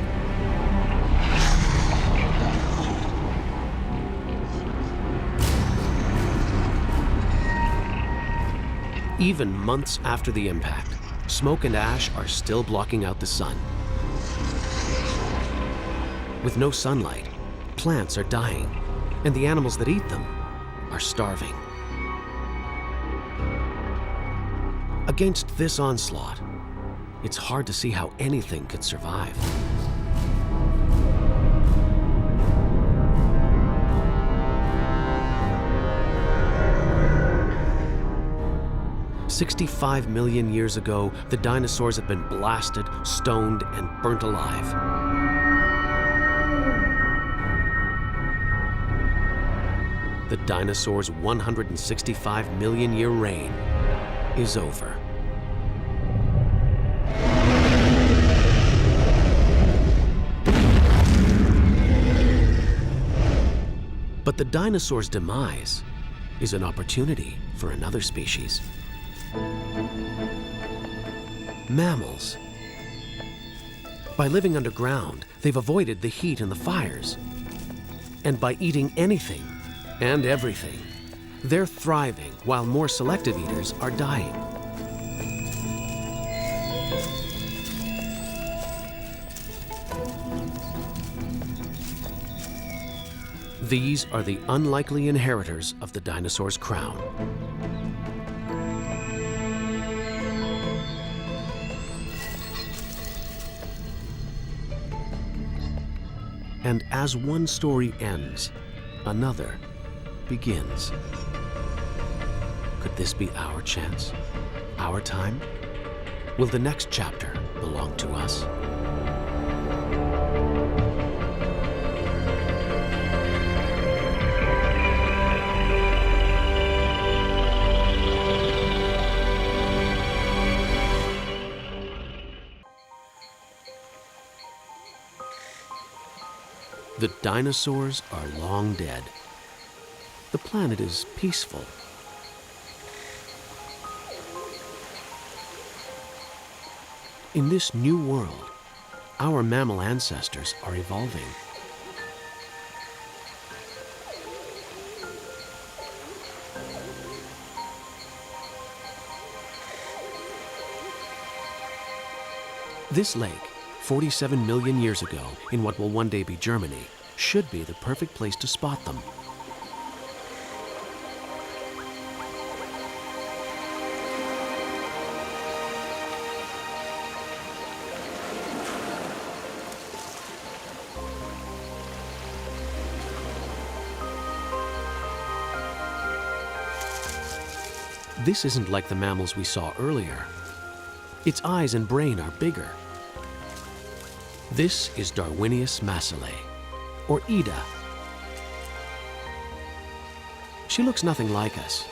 Even months after the impact, smoke and ash are still blocking out the sun. With no sunlight, plants are dying, and the animals that eat them are starving. Against this onslaught, it's hard to see how anything could survive. "65 million years ago, the dinosaurs had been blasted, stoned, and burnt alive. The dinosaurs' 165 million year reign is over. But the dinosaurs' demise is an opportunity for another species. Mammals. By living underground, they've avoided the heat and the fires. And by eating anything and everything, they're thriving while more selective eaters are dying. These are the unlikely inheritors of the dinosaur's crown. And as one story ends, another begins. Could this be our chance? Our time? Will the next chapter belong to us? The dinosaurs are long dead. The planet is peaceful. In this new world, our mammal ancestors are evolving. This lake, 47 million years ago, in what will one day be Germany, should be the perfect place to spot them. This isn't like the mammals we saw earlier. Its eyes and brain are bigger. This is Darwinius massilae, or Ida. She looks nothing like us,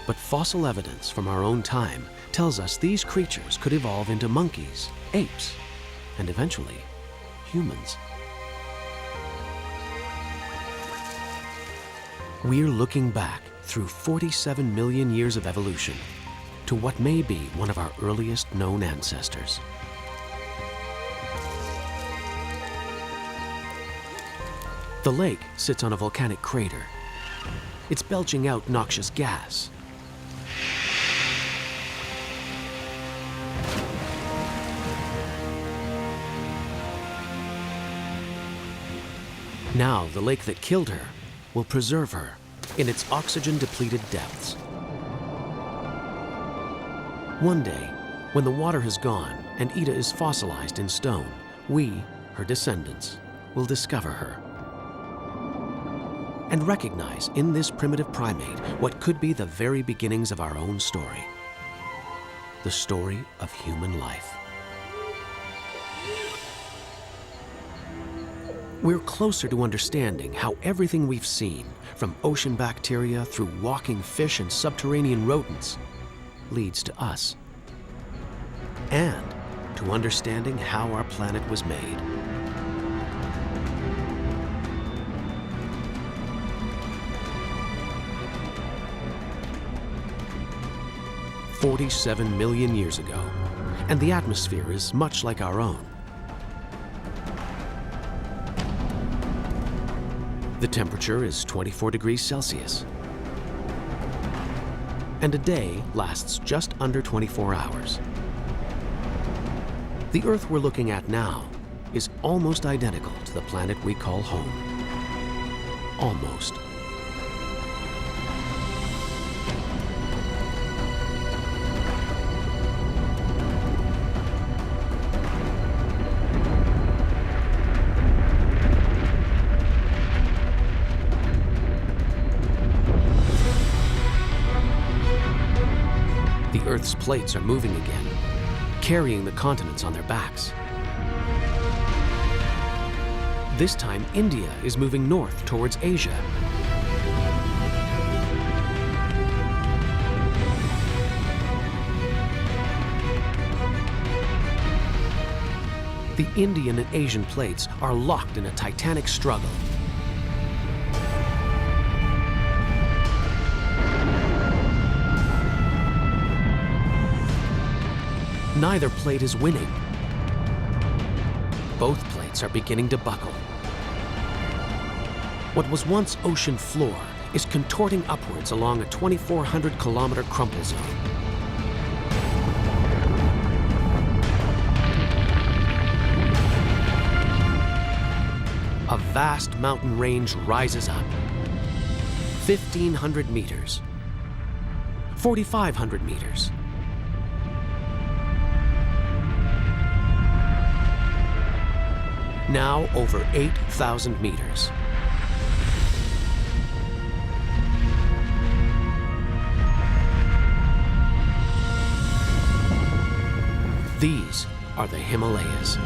but fossil evidence from our own time tells us these creatures could evolve into monkeys, apes, and eventually humans. We're looking back through 47 million years of evolution to what may be one of our earliest known ancestors. The lake sits on a volcanic crater. It's belching out noxious gas. Now, the lake that killed her will preserve her in its oxygen-depleted depths. One day, when the water has gone and Ida is fossilized in stone, we, her descendants, will discover her and recognize in this primitive primate what could be the very beginnings of our own story, the story of human life. We're closer to understanding how everything we've seen, from ocean bacteria through walking fish and subterranean rodents, leads to us. And to understanding how our planet was made. "47 million years ago, and the atmosphere is much like our own. The temperature is 24 degrees Celsius. And a day lasts just under 24 hours. The Earth we're looking at now is almost identical to the planet we call home. Almost. The Earth's plates are moving again, carrying the continents on their backs. This time, India is moving north towards Asia. The Indian and Asian plates are locked in a titanic struggle. Neither plate is winning. Both plates are beginning to buckle. What was once ocean floor is contorting upwards along a 2,400-kilometer crumple zone. A vast mountain range rises up. 1,500 meters. 4,500 meters. Now over 8,000 meters. These are the Himalayas.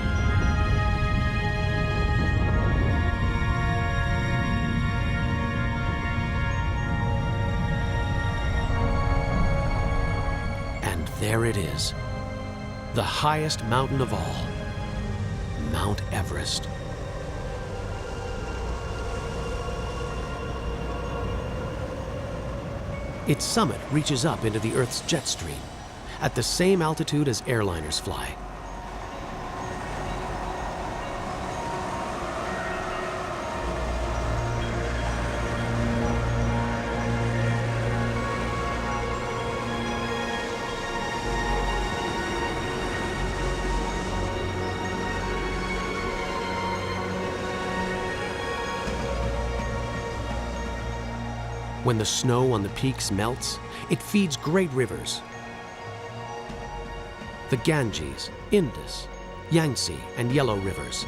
And there it is, the highest mountain of all. Mount Everest. Its summit reaches up into the Earth's jet stream, at the same altitude as airliners fly. When the snow on the peaks melts, it feeds great rivers. The Ganges, Indus, Yangtze, and Yellow rivers.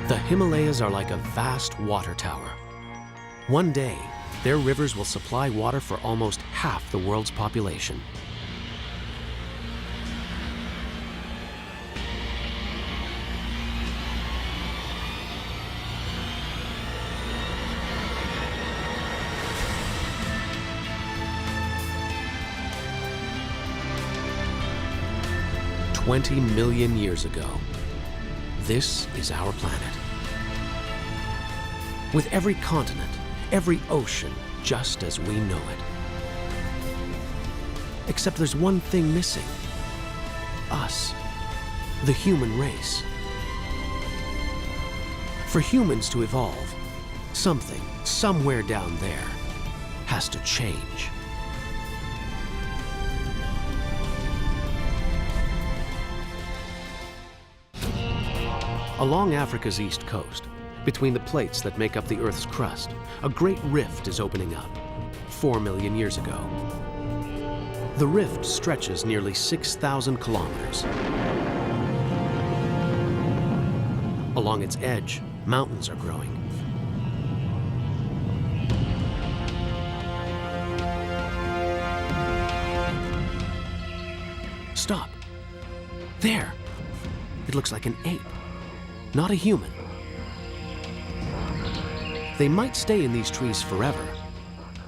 The Himalayas are like a vast water tower. One day, their rivers will supply water for almost half the world's population. "20 million years ago, this is our planet. With every continent, every ocean, just as we know it. Except there's one thing missing: us. the human race. For humans to evolve, something, somewhere down there, has to change. Along Africa's east coast, between the plates that make up the Earth's crust, a great rift is opening up, 4 million years ago. The rift stretches nearly 6,000 kilometers. Along its edge, mountains are growing. Stop. There. It looks like an ape, not a human. They might stay in these trees forever,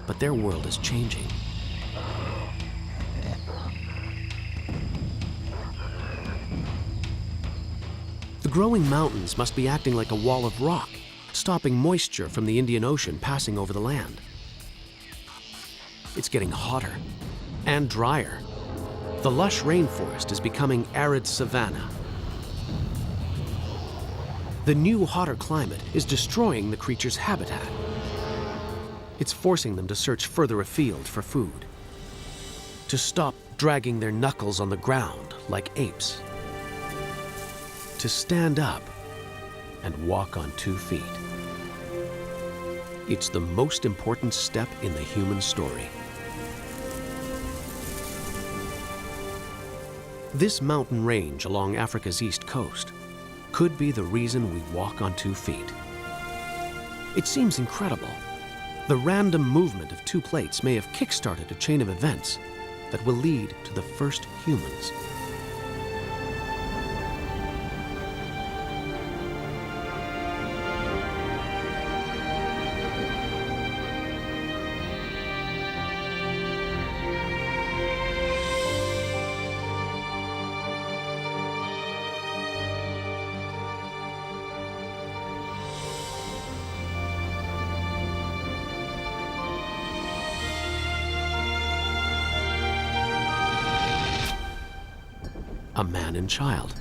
but their world is changing. The growing mountains must be acting like a wall of rock, stopping moisture from the Indian Ocean passing over the land. It's getting hotter and drier. The lush rainforest is becoming arid savanna. The new, hotter climate is destroying the creatures' habitat. It's forcing them to search further afield for food, to stop dragging their knuckles on the ground like apes, to stand up and walk on 2 feet. It's the most important step in the human story. This mountain range along Africa's east coast could be the reason we walk on 2 feet. It seems incredible. The random movement of 2 plates may have kick-started a chain of events that will lead to the first humans. A man and child.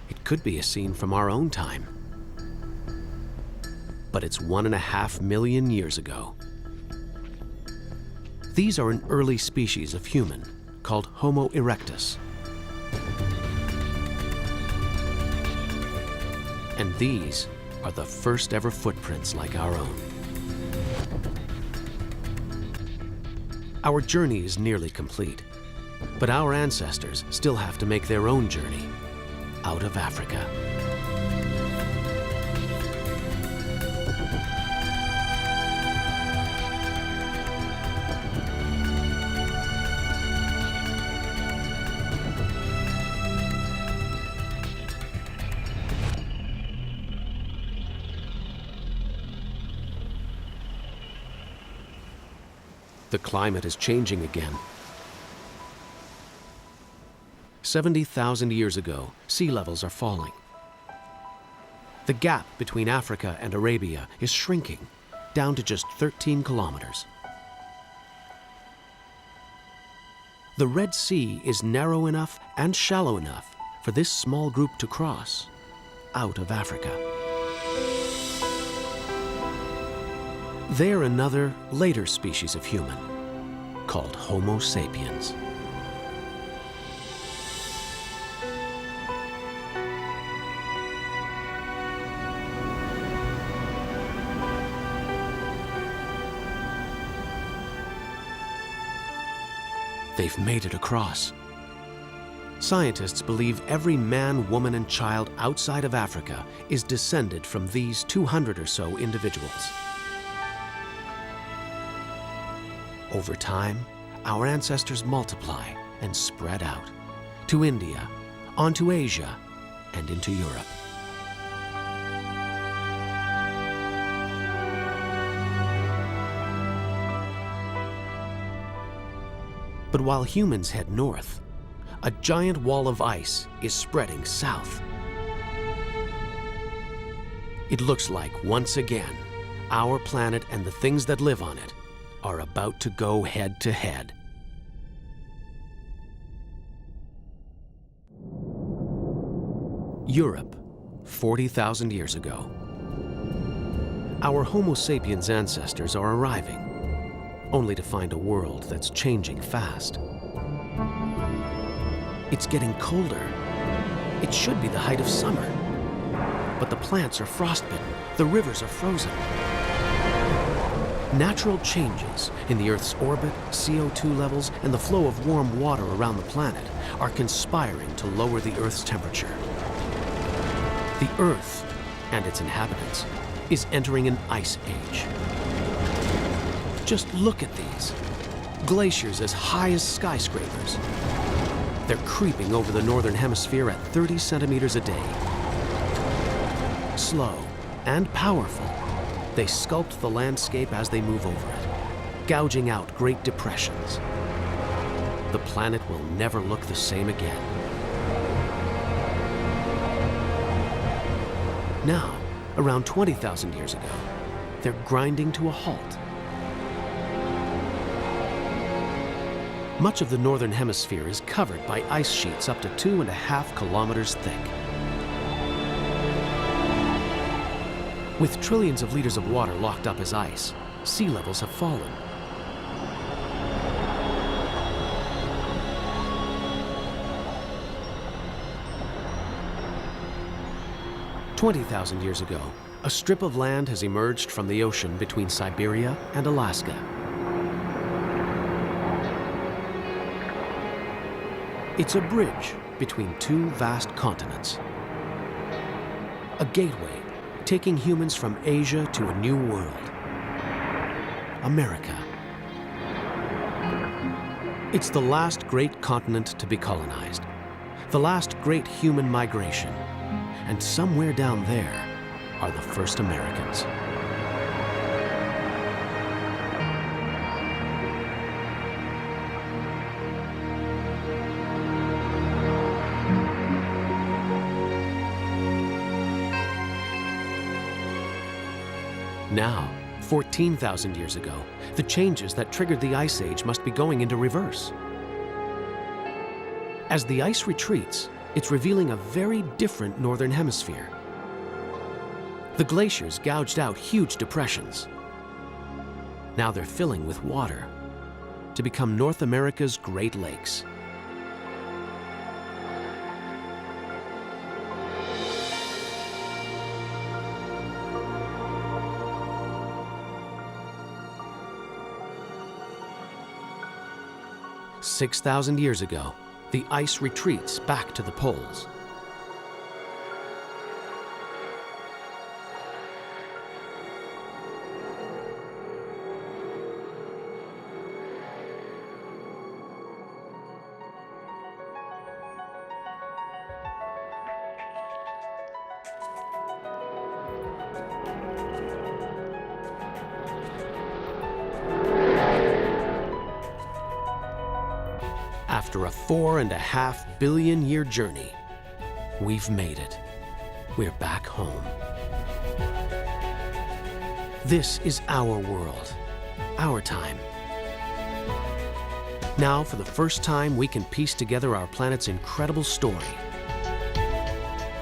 It could be a scene from our own time. But it's 1.5 million years ago. These are an early species of human called Homo erectus. And these are the first ever footprints like our own. Our journey is nearly complete. But our ancestors still have to make their own journey out of Africa. The climate is changing again. 70,000 years ago, sea levels are falling. The gap between Africa and Arabia is shrinking down to just 13 kilometers. The Red Sea is narrow enough and shallow enough for this small group to cross out of Africa. They're another, later species of human called Homo sapiens. They've made it across. Scientists believe every man, woman, and child outside of Africa is descended from these 200 or so individuals. Over time, our ancestors multiply and spread out to India, onto Asia, and into Europe. But while humans head north, a giant wall of ice is spreading south. It looks like, once again, our planet and the things that live on it are about to go head to head. Europe, 40,000 years ago. Our Homo sapiens ancestors are arriving, only to find a world that's changing fast. It's getting colder. It should be the height of summer. But the plants are frostbitten, the rivers are frozen. Natural changes in the Earth's orbit, CO2 levels, and the flow of warm water around the planet are conspiring to lower the Earth's temperature. The Earth and its inhabitants is entering an ice age. Just look at these. Glaciers as high as skyscrapers. They're creeping over the northern hemisphere at 30 centimeters a day. Slow and powerful, they sculpt the landscape as they move over it, gouging out great depressions. The planet will never look the same again. Now, around 20,000 years ago, they're grinding to a halt. Much of the northern hemisphere is covered by ice sheets up to 2.5 kilometers thick. With trillions of liters of water locked up as ice, sea levels have fallen. "20,000 years ago, a strip of land has emerged from the ocean between Siberia and Alaska. It's a bridge between two vast continents. A gateway taking humans from Asia to a new world, America. It's the last great continent to be colonized, the last great human migration, and somewhere down there are the first Americans. Now, 14,000 years ago, the changes that triggered the Ice Age must be going into reverse. As the ice retreats, it's revealing a very different northern hemisphere. The glaciers gouged out huge depressions. Now they're filling with water to become North America's Great Lakes. "6,000 years ago, the ice retreats back to the poles. After a 4.5 billion year journey, we've made it. We're back home. This is our world, our time. Now, for the first time, we can piece together our planet's incredible story.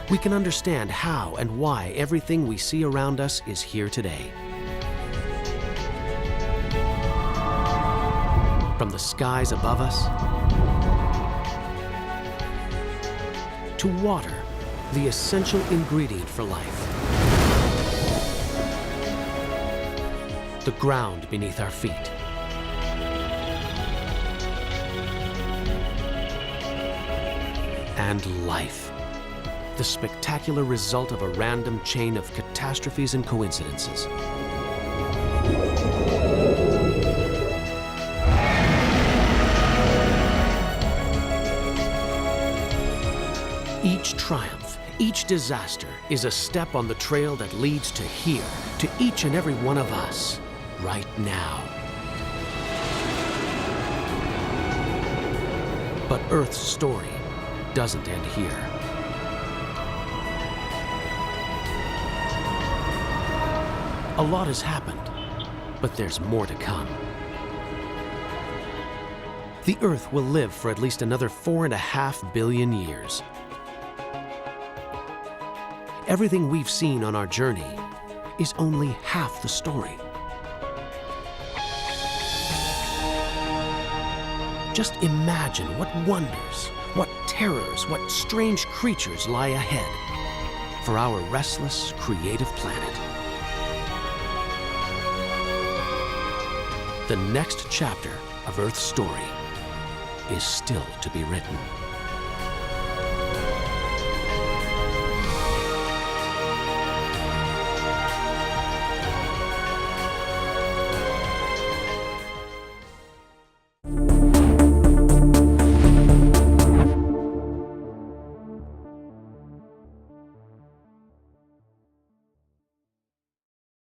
We can understand how and why everything we see around us is here today. From the skies above us, to water, the essential ingredient for life. The ground beneath our feet. And life, the spectacular result of a random chain of catastrophes and coincidences. Each triumph, each disaster is a step on the trail that leads to here, to each and every one of us, right now. But Earth's story doesn't end here. A lot has happened, but there's more to come. The Earth will live for at least another 4.5 billion years. everything we've seen on our journey is only half the story. Just imagine what wonders, what terrors, what strange creatures lie ahead for our restless, creative planet. The next chapter of Earth's story is still to be written.